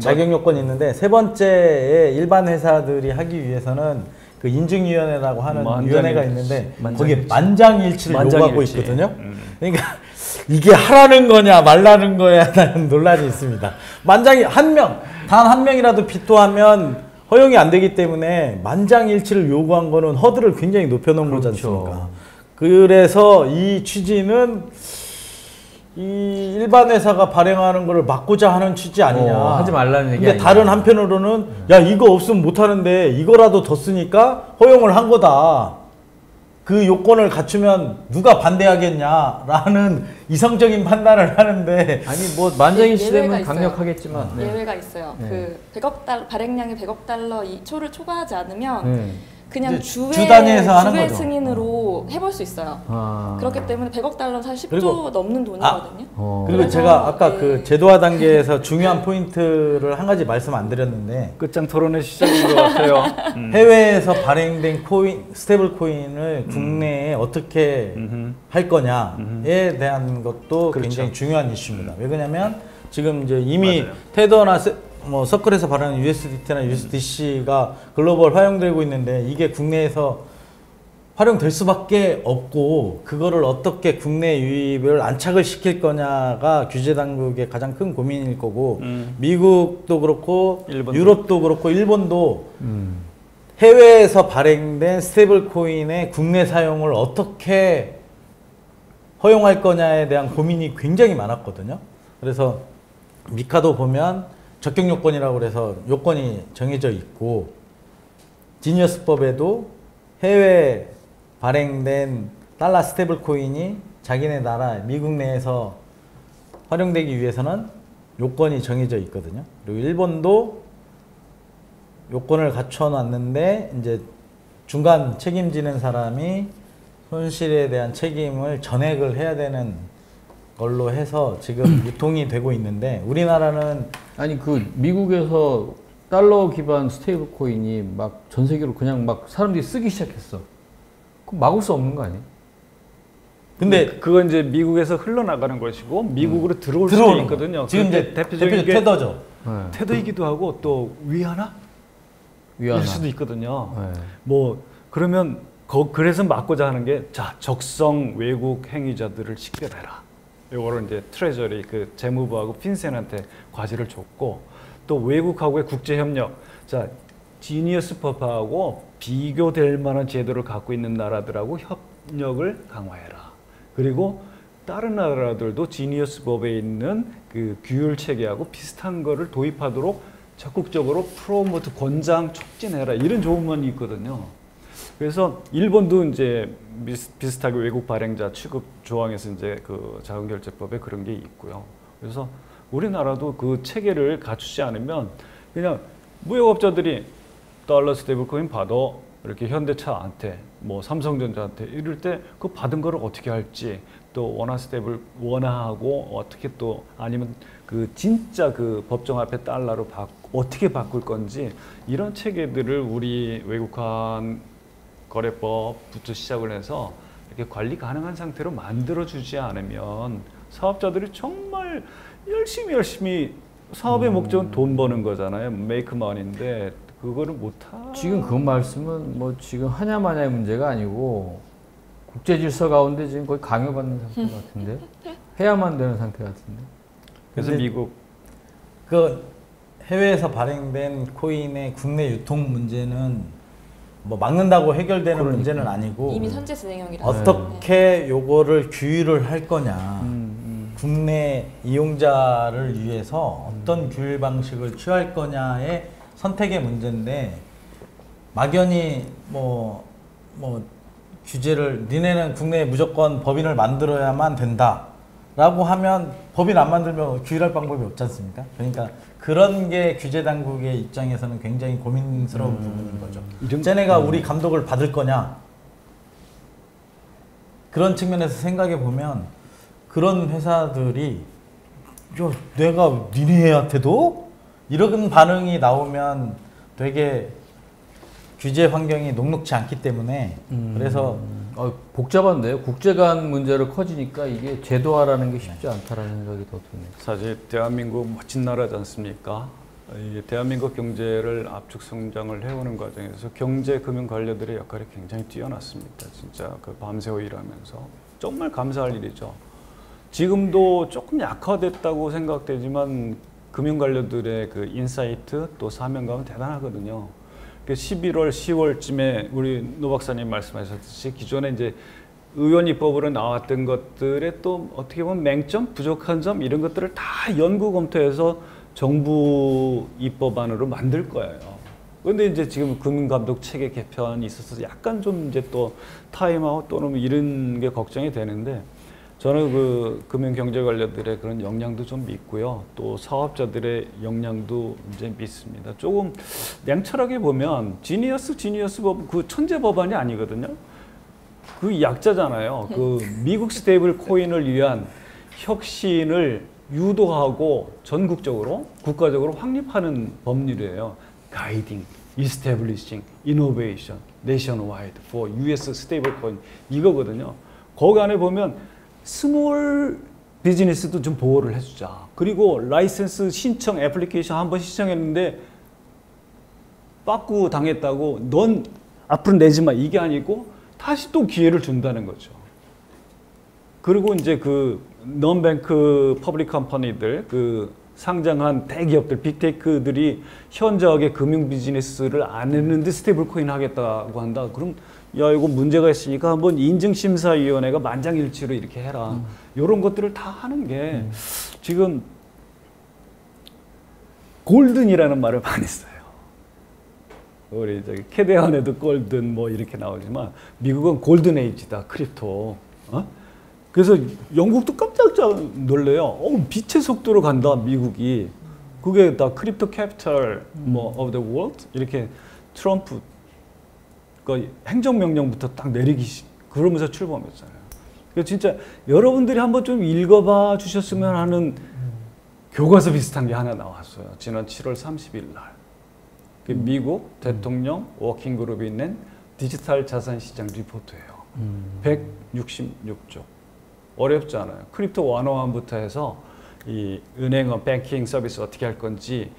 자격 요건이 있는데, 세 번째에 일반 회사들이 하기 위해서는 그 인증위원회라고 하는 만장일치. 위원회가 있는데 만장일치. 거기에 만장일치를 요구하고 만장일치. 있거든요. 그러니까 이게 하라는 거냐 말라는 거야라는 논란이 있습니다. 단 한 명이라도 비토하면 허용이 안 되기 때문에 만장일치를 요구한 거는 허들을 굉장히 높여놓은 거지 않습니까? 그래서 이 취지는 이 일반 회사가 발행하는 거를 막고자 하는 취지 아니냐. 하지 말라는 얘기 근데 아니냐. 다른 한편으로는 야 이거 없으면 못 하는데 이거라도 더 쓰니까 허용을 한 거다. 그 요건을 갖추면 누가 반대하겠냐라는 이성적인 판단을 하는데 아니 뭐 만장일치 예외가 되면 있어요. 강력하겠지만 네. 예외가 있어요. 네. 그 100억 달러 발행량이 100억 달러 이 초를 초과하지 않으면 그냥 이제 주 단위에서 하는 주회 거죠. 승인으로 해볼 수 있어요. 그렇기 때문에 100억 달러는 사실 10조 그리고- 넘는 돈이거든요. 그리고 그래서, 제가 아까 네. 그 제도화 단계에서 중요한 포인트를 한 가지 말씀 안 드렸는데 끝장 토론의 시작인 것 같아요. 해외에서 발행된 스테이블 코인을 국내에 어떻게 할 거냐에 대한 것도 그렇죠. 굉장히 중요한 이슈입니다. 왜 그러냐면 지금 이제 이미 맞아요. 테더나 서클에서 발행하는 USDT나 USDC가 글로벌 활용되고 있는데 이게 국내에서 활용될 수밖에 없고 그거를 어떻게 국내 유입을 안착을 시킬 거냐가 규제 당국의 가장 큰 고민일 거고 미국도 그렇고 일본도. 유럽도 그렇고 일본도 해외에서 발행된 스테이블 코인의 국내 사용을 어떻게 허용할 거냐에 대한 고민이 굉장히 많았거든요. 그래서 미카도 보면 적격 요건이라고 그래서 요건이 정해져 있고 지니어스법에도 해외 발행된 달러 스테이블 코인이 자기네 나라 미국 내에서 활용되기 위해서는 요건이 정해져 있거든요. 그리고 일본도 요건을 갖춰 놨는데 이제 중간 책임지는 사람이 손실에 대한 책임을 전액을 해야 되는 걸로 해서 지금 유통이 되고 있는데 우리나라는 아니 그 미국에서 달러 기반 스테이블 코인이 막 전 세계로 그냥 막 사람들이 쓰기 시작했어. 그럼 막을 수 없는 거 아니에요? 근데 그건 이제 미국에서 흘러나가는 것이고 미국으로 들어올 수도 들어오는 있거든요. 거. 지금 이제 대표적인 게 테더죠. 네. 테더이기도 하고 또 위안화? 위안화. 일 수도 있거든요. 네. 뭐 그러면 그래서 막고자 하는 게 자 적성 외국 행위자들을 식별해라. 요거를 이제 트레저리 그 재무부하고 핀센한테 과제를 줬고 또 외국하고의 국제 협력. 자 지니어스법하고 비교될 만한 제도를 갖고 있는 나라들하고 협력을 강화해라. 그리고 다른 나라들도 지니어스법에 있는 그 규율 체계하고 비슷한 거를 도입하도록 적극적으로 프로모트 권장 촉진해라. 이런 조문이 있거든요. 그래서 일본도 이제 비슷하게 외국 발행자 취급 조항에서 이제 그 자금결제법에 그런 게 있고요. 그래서 우리나라도 그 체계를 갖추지 않으면 그냥 무역업자들이 달러 스테이블 코인 받아 이렇게 현대차한테 뭐 삼성전자한테 이럴 때 그 받은 거를 어떻게 할지 또 원화 스테이블 원화하고 어떻게 또 아니면 그 진짜 그 법정 앞에 달러로 어떻게 바꿀 건지 이런 체계들을 우리 외국환 거래법부터 시작을 해서 이렇게 관리 가능한 상태로 만들어주지 않으면 사업자들이 정말 열심히 사업의 목적은 돈 버는 거잖아요. 메이크 머니인데 그거를 못하. 지금 그 말씀은 뭐 지금 하냐마냐의 문제가 아니고 국제 질서 가운데 지금 거의 강요받는 상태 같은데 해야만 되는 상태 같은데. 그래서 근데 미국 그 해외에서 발행된 코인의 국내 유통 문제는 뭐 막는다고 해결되는 그러니까. 문제는 아니고 이미 선제 진행형이라서 어떻게 요거를 규율을 할 거냐 국내 이용자를 위해서 어떤 규율 방식을 취할 거냐의 선택의 문제인데 막연히 뭐 규제를 니네는 국내에 무조건 법인을 만들어야만 된다 라고 하면 법인 안 만들면 규율할 방법이 없지 않습니까? 그러니까 그런 게 규제 당국의 입장에서는 굉장히 고민스러운 부분인 거죠. 쟤네가 우리 감독을 받을 거냐? 그런 측면에서 생각해 보면 그런 회사들이 야, 내가 니네한테도? 이런 반응이 나오면 되게 규제 환경이 녹록지 않기 때문에 그래서 복잡한데요. 국제 간 문제로 커지니까 이게 제도화라는 게 쉽지 않다라는 생각이 더 드네요. 사실 대한민국 멋진 나라지 않습니까? 이 대한민국 경제를 압축 성장을 해오는 과정에서 경제 금융 관료들의 역할이 굉장히 뛰어났습니다. 진짜 그 밤새워 일하면서 정말 감사할 일이죠. 지금도 조금 약화됐다고 생각되지만 금융 관료들의 그 인사이트 또 사명감은 대단하거든요. 11월, 10월쯤에 우리 노 박사님 말씀하셨듯이 기존에 이제 의원 입법으로 나왔던 것들의 또 어떻게 보면 맹점, 부족한 점 이런 것들을 다 연구 검토해서 정부 입법안으로 만들 거예요. 그런데 이제 지금 금융감독 체계 개편이 있어서 약간 좀 이제 또 타임아웃 또는 이런 게 걱정이 되는데 저는 그 금융경제 관료들의 그런 역량도 좀 믿고요. 또 사업자들의 역량도 이제 믿습니다. 조금 냉철하게 보면 지니어스 법, 그 천재 법안이 아니거든요. 그 약자잖아요. 그 미국 스테이블 코인을 위한 혁신을 유도하고 전국적으로 국가적으로 확립하는 법률이에요. Guiding, Establishing, Innovation, Nationwide for U.S. Stable Coin 이거거든요. 거기 안에 보면 스몰 비즈니스도 좀 보호를 해주자. 그리고 라이센스 신청 애플리케이션 한번 신청했는데 빠꾸 당했다고 넌 앞으로 내지 마 이게 아니고 다시 또 기회를 준다는 거죠. 그리고 이제 그 non-bank public company들 그 상장한 대기업들, 빅테이크들이 현저하게 금융 비즈니스를 안 했는데 스테이블 코인 하겠다고 한다. 그럼 야 이거 문제가 있으니까 한번 인증심사위원회가 만장일치로 이렇게 해라. 이런 것들을 다 하는 게 지금 골든이라는 말을 많이 써요. 우리 저기 캐대안에도 골든 뭐 이렇게 나오지만 미국은 골든 에이지다 크립토. 그래서 영국도 깜짝 놀래요. 빛의 속도로 간다 미국이. 그게 다 크립토 캐피탈 뭐 of the world 이렇게 트럼프 그 행정명령부터 딱 내리기 그러면서 출범했잖아요. 그래서 진짜 여러분들이 한번 좀 읽어봐 주셨으면 하는 교과서 비슷한 게 하나 나왔어요. 지난 7월 30일 날. 미국 대통령 워킹그룹이 낸 디지털 자산시장 리포트예요. 166쪽. 어렵지 않아요. 크립토 101부터 해서 이 은행원, 뱅킹 서비스 어떻게 할 건지,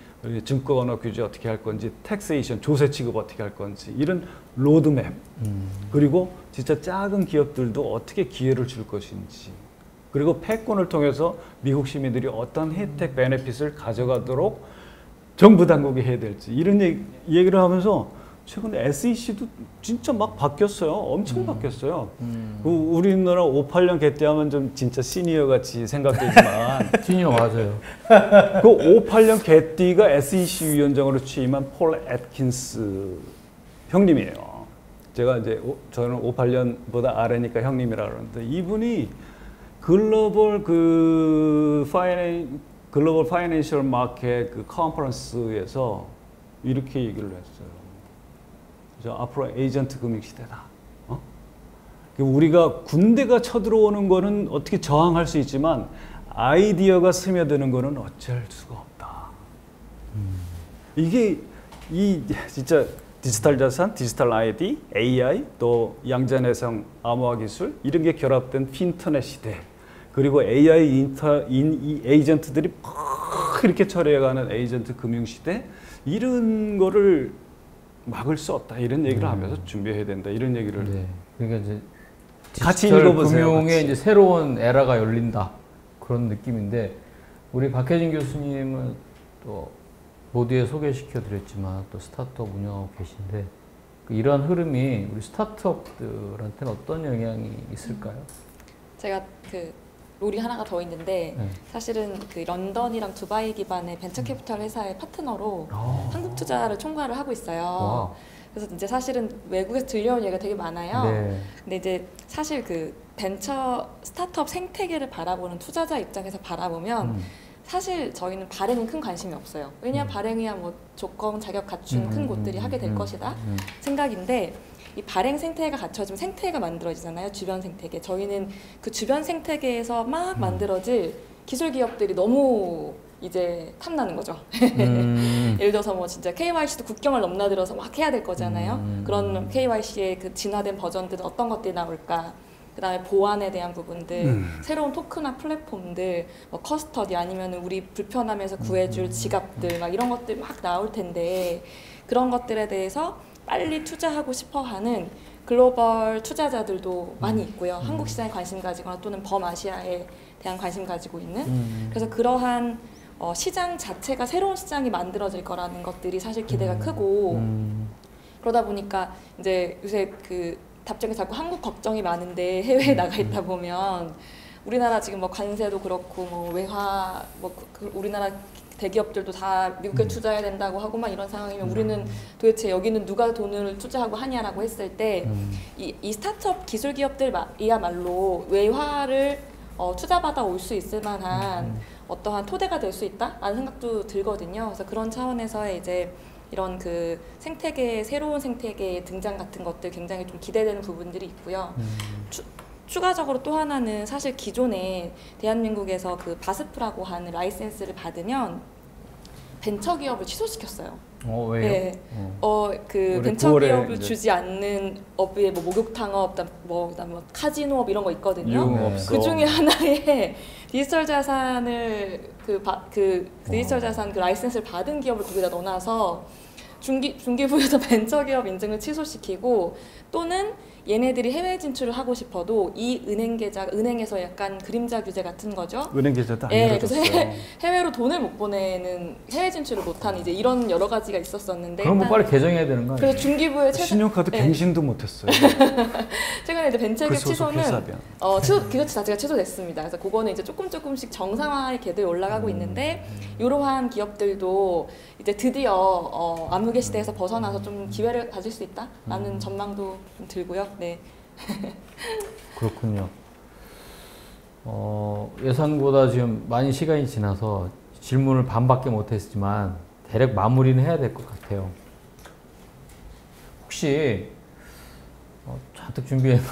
증권 언어 규제 어떻게 할 건지, 텍세이션, 조세 취급 어떻게 할 건지 이런 로드맵. 그리고 진짜 작은 기업들도 어떻게 기회를 줄 것인지. 그리고 패권을 통해서 미국 시민들이 어떤 혜택, 베네핏을 가져가도록 정부 당국이 해야 될지 이런 얘기를 하면서 최근에 SEC도 진짜 막 바뀌었어요. 엄청 바뀌었어요. 우리나라 58년 개띠하면 좀 진짜 시니어 같이 생각되지만 시니어 맞아요. 그 58년 개띠가 SEC 위원장으로 취임한 폴 애트킨스 형님이에요. 제가 이제 저는 58년보다 아래니까 형님이라 그러는데 이분이 글로벌 파이낸셜 마켓 그 컨퍼런스에서 이렇게 얘기를 했어요. 앞으로 에이전트 금융 시대다. 우리가 군대가 쳐들어오는 거는 어떻게 저항할 수 있지만 아이디어가 스며드는 거는 어쩔 수가 없다. 이게 이 진짜 디지털 자산, 디지털 아이디, AI, 또 양자내성 암호화 기술 이런 게 결합된 핀터넷 시대. 그리고 AI 에이전트들이 막 이렇게 처리해가는 에이전트 금융 시대 이런 거를 막을 수 없다 이런 얘기를 하면서 준비해야 된다 이런 얘기를 그러니까 이제 같이 읽어보세요. 금융의 같이. 이제 새로운 에라가 열린다 그런 느낌인데 우리 박혜진 교수님은 또 모두에 소개시켜 드렸지만 또 스타트업 운영하고 계신데 이러한 흐름이 우리 스타트업들한테는 어떤 영향이 있을까요? 제가 그 롤이 하나가 더 있는데 사실은 그 런던이랑 두바이 기반의 벤처캐피탈 회사의 파트너로 한국 투자를 총괄을 하고 있어요. 와. 그래서 이제 사실은 외국에서 들려온 얘기가 되게 많아요. 네. 근데 이제 사실 그 벤처 스타트업 생태계를 바라보는 투자자 입장에서 바라보면 사실 저희는 발행은 큰 관심이 없어요. 왜냐 발행이야 뭐 조건 자격 갖춘 큰 곳들이 하게 될 것이다 생각인데 이 발행 생태계가 갖춰지면 생태계가 만들어지잖아요. 주변 생태계. 저희는 그 주변 생태계에서 막 만들어질 기술 기업들이 너무 이제 탐나는 거죠. 예를 들어서 뭐 진짜 KYC도 국경을 넘나들어서 막 해야 될 거잖아요. 그런 KYC의 그 진화된 버전들은 어떤 것들이 나올까. 그다음에 보안에 대한 부분들, 새로운 토크나 플랫폼들, 뭐 커스터디 아니면 우리 불편함에서 구해줄 지갑들 막 이런 것들 막 나올 텐데 그런 것들에 대해서 빨리 투자하고 싶어하는 글로벌 투자자들도 많이 있고요. 한국 시장에 관심 가지거나 또는 범아시아에 대한 관심 가지고 있는. 그래서 그러한 시장 자체가 새로운 시장이 만들어질 거라는 것들이 사실 기대가 크고 그러다 보니까 이제 요새 그 답정에 자꾸 한국 걱정이 많은데 해외에 나가 있다 보면 우리나라 지금 뭐 관세도 그렇고 뭐 외화 뭐 우리나라 대기업들도 다 미국에 투자해야 된다고 하고 막 이런 상황이면 우리는 도대체 여기는 누가 돈을 투자하고 하냐라고 했을 때 이 스타트업 기술 기업들이야말로 외화를 투자받아 올 수 있을 만한 어떠한 토대가 될 수 있다라는 생각도 들거든요. 그래서 그런 차원에서의 이제 이런 그 생태계의 새로운 생태계의 등장 같은 것들 굉장히 좀 기대되는 부분들이 있고요. 추가적으로 또 하나는 사실 기존에 대한민국에서 그 바스프라고 하는 라이센스를 받으면 벤처기업을 취소시켰어요. 왜요? 네. 그 벤처기업을 주지 않는 업에 뭐 목욕탕업, 그다음 뭐 카지노업 이런 거 있거든요. 그 중에 하나에 디지털 자산을 디지털 자산 그 라이센스를 받은 기업을 거기다 넣어놔서 중기부에서 벤처기업 인증을 취소시키고 또는 얘네들이 해외 진출을 하고 싶어도 이 은행 계좌, 은행에서 약간 그림자 규제 같은 거죠. 은행 계좌도 안 열어줬어요. 열어줬어요. 그래서 해외로 돈을 못 보내는 해외 진출을 못하는 이제 이런 여러 가지가 있었었는데. 그럼 뭐 빨리 개정해야 되는 거 아니에요? 그래서 중기부의 신용카드 갱신도 못했어요. 최근에 이제 벤처기업 취소는 기소치 자체가 취소됐습니다. 그래서 그거는 이제 조금씩 정상화의 궤도에 올라가고 있는데 이러한 기업들도 이제 드디어 암흑의 시대에서 벗어나서 좀 기회를 가질 수 있다라는 전망도 좀 들고요. 네. 그렇군요. 예상보다 지금 많이 시간이 지나서 질문을 반밖에 못했지만 대략 마무리는 해야 될 것 같아요. 혹시 잔뜩 준비했는데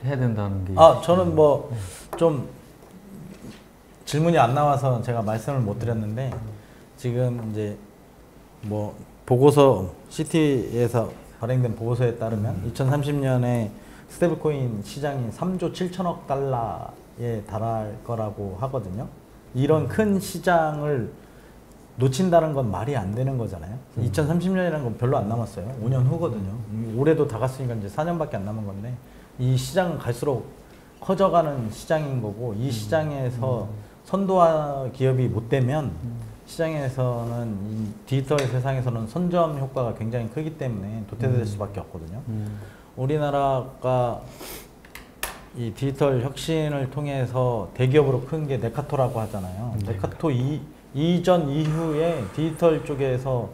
해야 된다는 게 저는 뭐 좀 질문이 안 나와서 제가 말씀을 못 드렸는데 지금 이제 뭐 보고서 CT에서 발행된 보고서에 따르면 2030년에 스테이블코인 시장이 3조 7천억 달러에 달할 거라고 하거든요. 이런 큰 시장을 놓친다는 건 말이 안 되는 거잖아요. 2030년이라는 건 별로 안 남았어요. 5년 후거든요. 올해도 다 갔으니까 이제 4년밖에 안 남은 건데 이 시장은 갈수록 커져가는 시장인 거고 이 시장에서 선도화 기업이 못 되면 시장에서는 이 디지털 세상에서는 선점 효과가 굉장히 크기 때문에 도태될 수밖에 없거든요. 우리나라가 이 디지털 혁신을 통해서 대기업으로 큰 게 네카토라고 하잖아요. 네카토 이전 이후에 디지털 쪽에서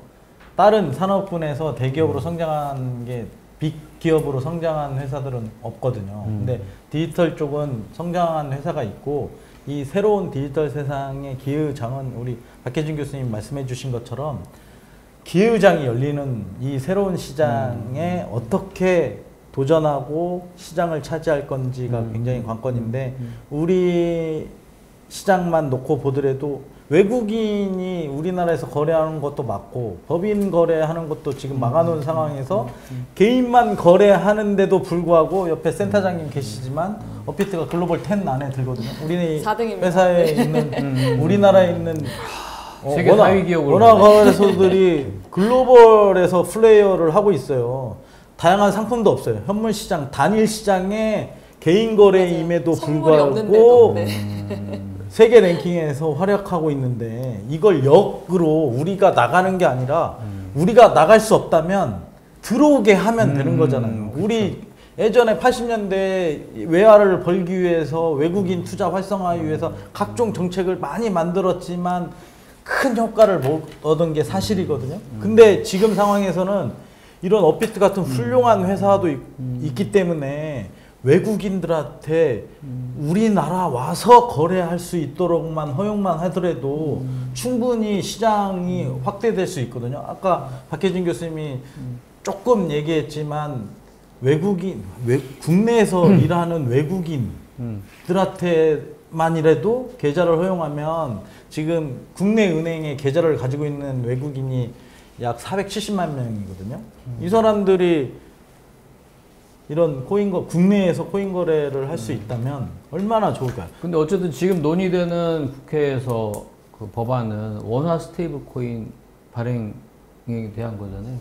다른 산업군에서 대기업으로 성장한 게 빅기업으로 성장한 회사들은 없거든요. 근데 디지털 쪽은 성장한 회사가 있고 이 새로운 디지털 세상의 기회장은 우리 박혜진 교수님 말씀해 주신 것처럼 기회장이 열리는 이 새로운 시장에 어떻게 도전하고 시장을 차지할 건지가 굉장히 관건인데 우리 시장만 놓고 보더라도 외국인이 우리나라에서 거래하는 것도 맞고 법인 거래하는 것도 지금 막아놓은 상황에서 개인만 거래하는데도 불구하고 옆에 센터장님 계시지만 업비트가 글로벌 10 안에 들거든요. 우리 4등입니다. 회사에 있는 우리나라에 있는 세계 4위 기업으로 원화 거래소들이 글로벌에서 플레이어를 하고 있어요. 다양한 상품도 없어요. 현물 시장, 단일 시장에 개인 거래임에도 불구하고 세계 랭킹에서 활약하고 있는데 이걸 역으로 우리가 나가는 게 아니라 우리가 나갈 수 없다면 들어오게 하면 되는 거잖아요. 그렇죠. 우리 예전에 80년대 외화를 벌기 위해서 외국인 투자 활성화하기 위해서 각종 정책을 많이 만들었지만 큰 효과를 못 얻은 게 사실이거든요. 근데 지금 상황에서는 이런 업비트 같은 훌륭한 회사도 있기 때문에 외국인들한테 우리나라 와서 거래할 수 있도록만 허용만 하더라도 충분히 시장이 확대될 수 있거든요. 아까 박혜진 교수님이 조금 얘기했지만 국내에서 일하는 외국인들한테만이라도 계좌를 허용하면 지금 국내 은행에 계좌를 가지고 있는 외국인이 약 470만 명이거든요. 이 사람들이 이런 국내에서 코인 거래를 할 수 있다면 얼마나 좋을까요? 근데 어쨌든 지금 논의되는 국회에서 그 법안은 원화 스테이블 코인 발행에 대한 거잖아요.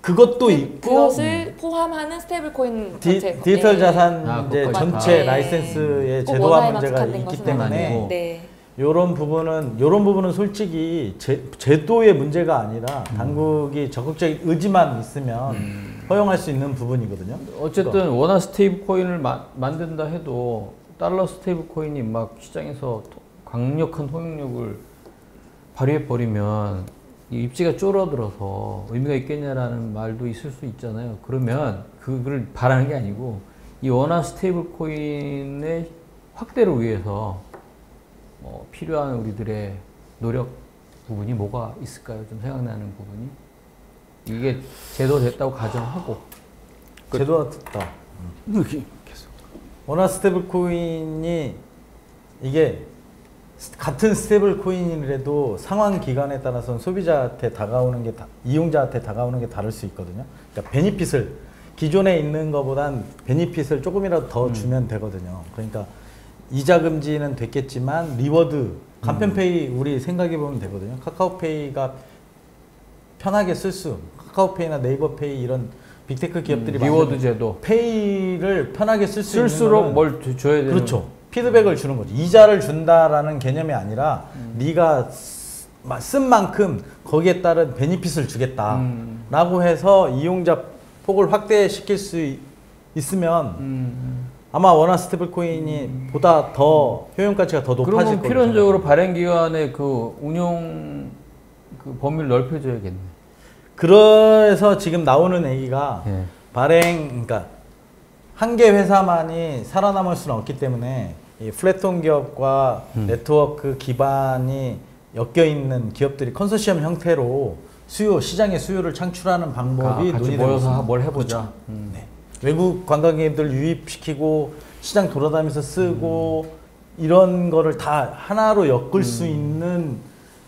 그것도 있고 그것을 포함하는 스테이블 코인 전체 디지털 네. 자산 이제 전체 네. 라이센스의 꼭 제도화 원화에만 문제가 특화된 있기 것은 때문에 아니고. 네. 요런 부분은 솔직히 제도의 문제가 아니라 당국이 적극적인 의지만 있으면 허용할 수 있는 부분이거든요. 어쨌든 원화 스테이블 코인을 만든다 해도 달러 스테이블 코인이 막 시장에서 강력한 통용력을 발휘해 버리면 이 입지가 쫄아들어서 의미가 있겠냐라는 말도 있을 수 있잖아요. 그러면 그걸 바라는 게 아니고 이 원화 스테이블 코인의 확대를 위해서 필요한 우리들의 노력 부분이 뭐가 있을까요? 좀 생각나는 부분이. 이게 제도됐다고 가정하고. 제도화됐다. 원화 스테이블 코인이 이게 같은 스테이블 코인이라도 상환 기간에 따라서는 소비자한테 다가오는 게 이용자한테 다가오는 게 다를 수 있거든요. 그러니까 베니핏을 기존에 있는 것보단 베니핏을 조금이라도 더 주면 되거든요. 그러니까 이자 금지는 됐겠지만 리워드, 간편페이 우리 생각해 보면 되거든요. 카카오페이가 편하게 쓸 수, 카카오페이나 네이버페이 이런 빅테크 기업들이 리워드 제도. 페이를 편하게 쓸 수 있는 쓸수록 거는 뭘 줘야 되는. 그렇죠. 피드백을 주는 거죠. 이자를 준다라는 개념이 아니라 네가 쓴 만큼 거기에 따른 베니핏을 주겠다라고 해서 이용자 폭을 확대시킬 수 있으면 아마 원화 스테이블 코인이 보다 더 효용 가치가 더 높아질 거예요. 그러면 필연적으로 발행 기관의 그 운용 그 범위를 넓혀줘야겠네. 그래서 지금 나오는 얘기가 예. 그러니까 한 개 회사만이 살아남을 수는 없기 때문에 이 플랫폼 기업과 네트워크 기반이 엮여 있는 기업들이 컨소시엄 형태로 시장의 수요를 창출하는 방법이 같이 논의되고 모여서 있습니다. 뭘 해보자. 그렇죠. 네. 외국 관광객들 유입시키고 시장 돌아다니면서 쓰고 이런 거를 다 하나로 엮을 수 있는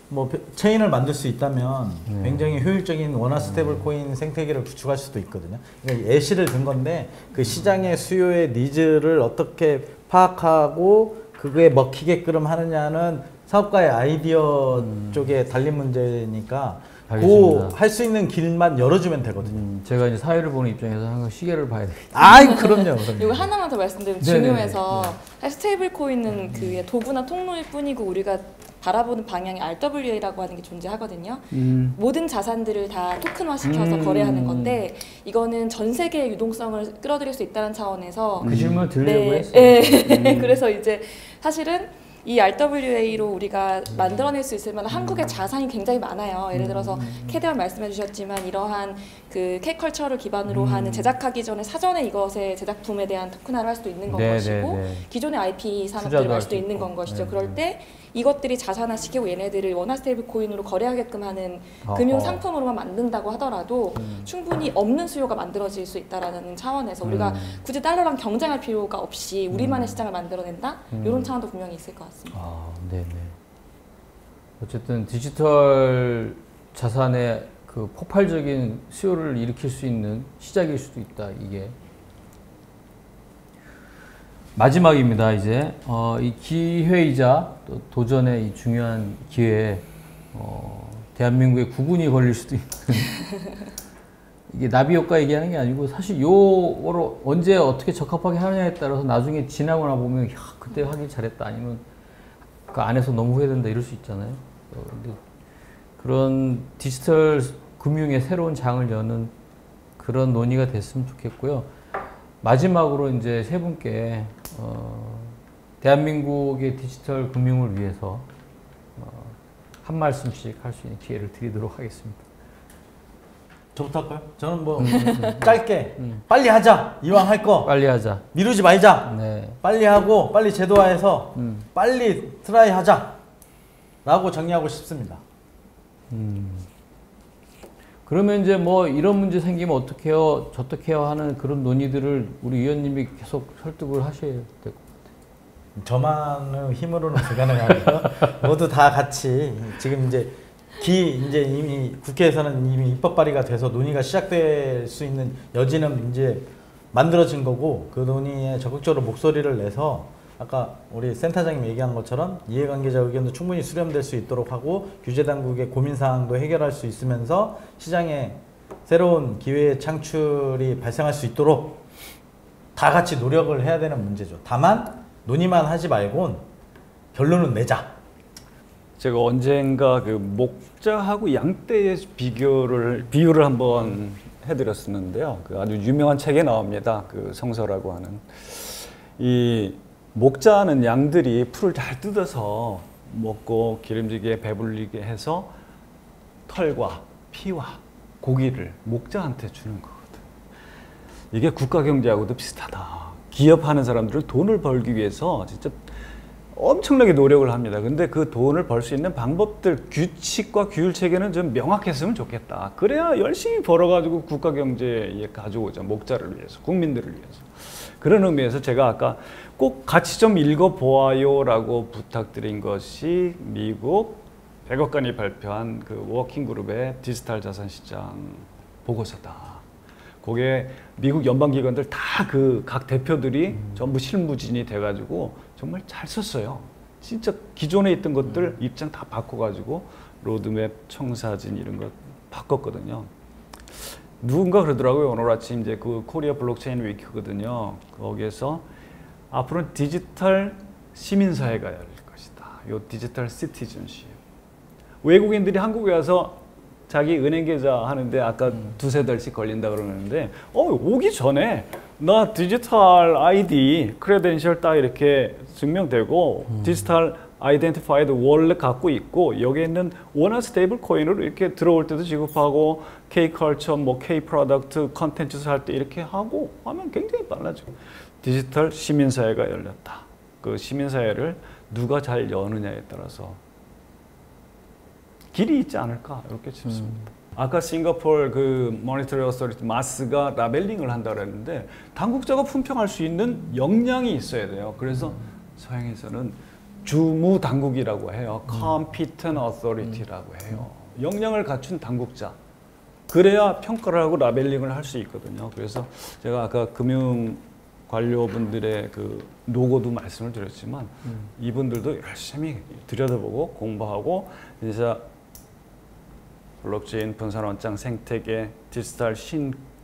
뭐 체인을 만들 수 있다면 굉장히 효율적인 원화 스테이블 코인 생태계를 구축할 수도 있거든요. 그러니까 예시를 든 건데 그 시장의 수요의 니즈를 어떻게 파악하고 그거에 먹히게끔 하느냐는 사업가의 아이디어 쪽에 달린 문제니까 그 할 수 있는 길만 열어주면 되거든요. 제가 이제 사회를 보는 입장에서 항상 시계를 봐야 되겠다. 아이 그럼요. 이거 하나만 더 말씀드리면 네네네. 중요해서 사실 스테이블 코인은 그 도구나 통로일 뿐이고 우리가 바라보는 방향이 RWA라고 하는 게 존재하거든요. 모든 자산들을 다 토큰화 시켜서 거래하는 건데 이거는 전 세계의 유동성을 끌어들일 수 있다는 차원에서 그 질문을 드리려고 네, 했어요. 네. 그래서 이제 사실은 이 RWA로 우리가 만들어낼 수 있을 만한 한국의 자산이 굉장히 많아요. 예를 들어서 캐대원 말씀해 주셨지만 이러한 그 K컬처를 기반으로 하는 제작하기 전에 사전에 이것의 제작품에 대한 토큰화를 할 수도 있는 건 네, 것이고 네, 네. 기존의 IP 투자도 산업들을 할 할 수 수도 있는 있고. 건 것이죠. 네, 그럴 때 이것들이 자산화시키고 얘네들을 원화 스테이블 코인으로 거래하게끔 하는 어허. 금융 상품으로만 만든다고 하더라도 충분히 없는 수요가 만들어질 수 있다라는 차원에서 우리가 굳이 달러랑 경쟁할 필요가 없이 우리만의 시장을 만들어낸다 이런 차원도 분명히 있을 것 같습니다. 아, 네네. 어쨌든 디지털 자산의 그 폭발적인 수요를 일으킬 수 있는 시작일 수도 있다. 이게 마지막입니다. 이제 이 기회이자 또 도전의 이 중요한 기회에 대한민국의 구분이 걸릴 수도 있는 이게 나비 효과 얘기하는 게 아니고 사실 요거를 언제 어떻게 적합하게 하느냐에 따라서 나중에 지나거나 보면 야, 그때 하길 잘했다 아니면 그 안에서 너무 후회된다 이럴 수 있잖아요. 근데 그런 디지털 금융의 새로운 장을 여는 그런 논의가 됐으면 좋겠고요. 마지막으로 이제 세 분께 대한민국의 디지털 금융을 위해서 한 말씀씩 할 수 있는 기회를 드리도록 하겠습니다. 저부터 할까요? 저는 뭐 짧게 빨리 하자. 이왕 할 거 빨리 하자. 미루지 말자. 네. 빨리 하고 빨리 제도화해서 빨리 트라이 하자 라고 정리하고 싶습니다. 그러면 이제 뭐 이런 문제 생기면 어떻게 해요, 저떻게 해요 하는 그런 논의들을 우리 위원님이 계속 설득을 하셔야 될 것 같아요. 저만의 힘으로는 불가능하고요. 모두 다 같이 지금 이제 이제 이미 국회에서는 이미 입법 발의가 돼서 논의가 시작될 수 있는 여지는 이제 만들어진 거고, 그 논의에 적극적으로 목소리를 내서 아까 우리 센터장님 얘기한 것처럼 이해관계자 의견도 충분히 수렴될 수 있도록 하고 규제 당국의 고민 사항도 해결할 수 있으면서 시장에 새로운 기회의 창출이 발생할 수 있도록 다 같이 노력을 해야 되는 문제죠. 다만 논의만 하지 말고 결론은 내자. 제가 언젠가 그 목자하고 양떼의 비유를 한번 해드렸었는데요. 그 아주 유명한 책에 나옵니다. 그 성서라고 하는. 이 목자는 양들이 풀을 잘 뜯어서 먹고 기름지게 배불리게 해서 털과 피와 고기를 목자한테 주는 거거든. 이게 국가 경제하고도 비슷하다. 기업하는 사람들은 돈을 벌기 위해서 진짜 엄청나게 노력을 합니다. 근데 그 돈을 벌 수 있는 방법들, 규칙과 규율 체계는 좀 명확했으면 좋겠다. 그래야 열심히 벌어가지고 국가 경제에 가져오자. 목자를 위해서, 국민들을 위해서. 그런 의미에서 제가 아까 꼭 같이 좀 읽어보아요라고 부탁드린 것이 미국 백악관이 발표한 그 워킹그룹의 디지털 자산시장 보고서다. 거기에 미국 연방기관들 다 그 각 대표들이 전부 실무진이 돼가지고 정말 잘 썼어요. 진짜 기존에 있던 것들 입장 다 바꿔가지고 로드맵, 청사진 이런 거 바꿨거든요. 누군가 그러더라고요. 오늘 아침 이제 그 코리아 블록체인 위크거든요. 거기에서 앞으로는 디지털 시민사회가 열릴 것이다. 요 디지털 시티즌십. 외국인들이 한국에 와서 자기 은행 계좌 하는데 아까 두세 달씩 걸린다 그러는데 오기 전에 나 디지털 아이디, 크레덴셜 딱 이렇게 증명되고 디지털 아이덴티파이드 월렛 갖고 있고 여기에 있는 원화 스테이블 코인으로 이렇게 들어올 때도 지급하고 K-컬처, 뭐 K-프로덕트, 컨텐츠 살 때 이렇게 하고 하면 굉장히 빨라져. 디지털 시민사회가 열렸다. 그 시민사회를 누가 잘 여느냐에 따라서 길이 있지 않을까 이렇게 싶습니다. 아까 싱가포르 그 모니터리 어서리티 마스가 라벨링을 한다 그랬는데 당국자가 품평할 수 있는 역량이 있어야 돼요. 그래서 서양에서는 주무 당국이라고 해요. Competent Authority라고 해요. 역량을 갖춘 당국자. 그래야 평가를 하고 라벨링을 할 수 있거든요. 그래서 제가 아까 금융 관료분들의 그 노고도 말씀을 드렸지만 이분들도 열심히 들여다보고 공부하고 진짜 블록체인, 분산원장, 생태계, 디지털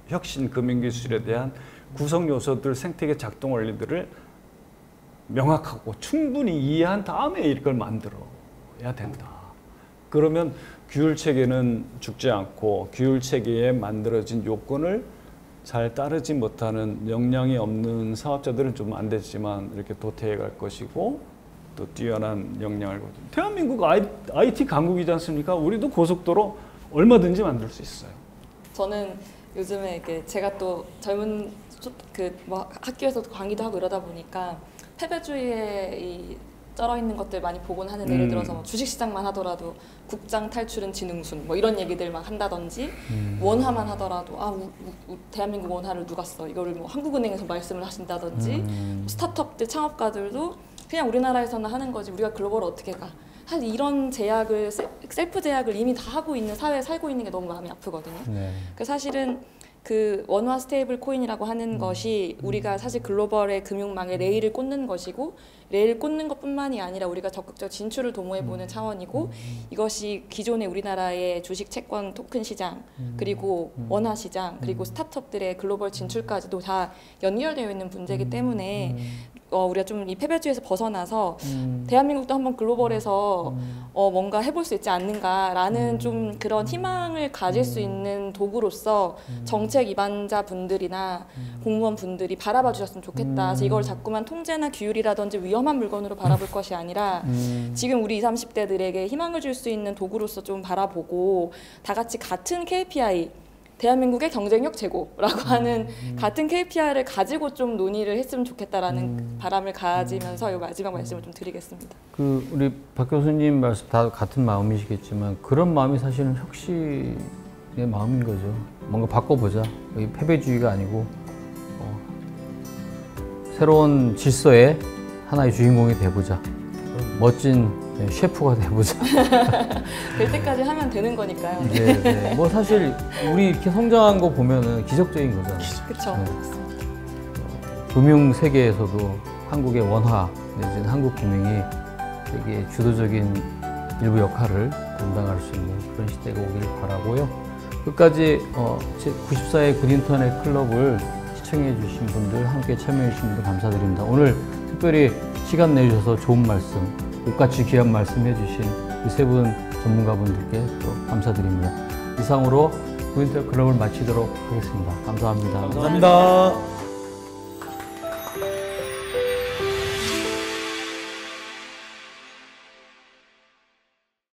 혁신 금융기술에 대한 구성 요소들, 생태계 작동 원리들을 명확하고 충분히 이해한 다음에 이걸 만들어야 된다. 그러면 규율 체계는 죽지 않고 규율 체계에 만들어진 요건을 잘 따르지 못하는 역량이 없는 사업자들은 좀 안 되지만 이렇게 도태해 갈 것이고 또 뛰어난 역량을 가진 대한민국 IT 강국이지 않습니까? 우리도 고속도로 얼마든지 만들 수 있어요. 저는 요즘에 이렇게 제가 또 젊은 그 뭐 학교에서도 강의도 하고 이러다 보니까 패배주의에 이 쩔어 있는 것들 많이 보곤 하는데 예를 들어서 뭐 주식시장만 하더라도 국장 탈출은 지능순 뭐 이런 얘기들 막 한다든지 원화만 하더라도 대한민국 원화를 누가 써 이거를 뭐 한국은행에서 말씀을 하신다든지 스타트업들 창업가들도 그냥 우리나라에서는 하는 거지 우리가 글로벌 어떻게 가 사실 이런 제약을 셀프 제약을 이미 다 하고 있는 사회에 살고 있는 게 너무 마음이 아프거든요. 네. 그 사실은 그 원화 스테이블 코인이라고 하는 것이 우리가 사실 글로벌의 금융망에 레일을 꽂는 것이고 레일 꽂는 것뿐만이 아니라 우리가 적극적 진출을 도모해보는 차원이고 이것이 기존의 우리나라의 주식 채권 토큰 시장 그리고 원화 시장 그리고 스타트업들의 글로벌 진출까지도 다 연결되어 있는 문제이기 때문에 우리가 좀 이 패배주의에서 벗어나서 대한민국도 한번 글로벌에서 뭔가 해볼 수 있지 않는가라는 좀 그런 희망을 가질 수 있는 도구로서 정책 입안자 분들이나 공무원 분들이 바라봐 주셨으면 좋겠다. 그래서 이걸 자꾸만 통제나 규율이라든지 위험한 물건으로 바라볼 것이 아니라 지금 우리 20, 30대들에게 희망을 줄 수 있는 도구로서 좀 바라보고 다 같이 같은 KPI 대한민국의 경쟁력 제고라고 하는 같은 KPI를 가지고 좀 논의를 했으면 좋겠다라는 바람을 가지면서 이 마지막 말씀을 좀 드리겠습니다. 그 우리 박 교수님 말씀 다 같은 마음이시겠지만 그런 마음이 사실은 혁신의 마음인 거죠. 뭔가 바꿔보자. 패배주의가 아니고 새로운 질서의 하나의 주인공이 돼보자. 멋진 네, 셰프가 돼보자. 될 때까지 하면 되는 거니까요. 네, 네. 뭐 사실 우리 이렇게 성장한 거 보면은 기적적인 거잖아요. 그렇죠. 네. 금융 세계에서도 한국의 원화 내지는 한국 금융이 되게 주도적인 일부 역할을 담당할 수 있는 그런 시대가 오길 바라고요. 끝까지 제 94회 굿인터넷 클럽을 시청해 주신 분들, 함께 참여해 주신 분들 감사드립니다. 오늘 특별히 시간 내주셔서 좋은 말씀, 옷같이 귀한 말씀 해주신 이 세 분 전문가분들께 또 감사드립니다. 이상으로 굿인터넷 클럽을 마치도록 하겠습니다. 감사합니다. 감사합니다.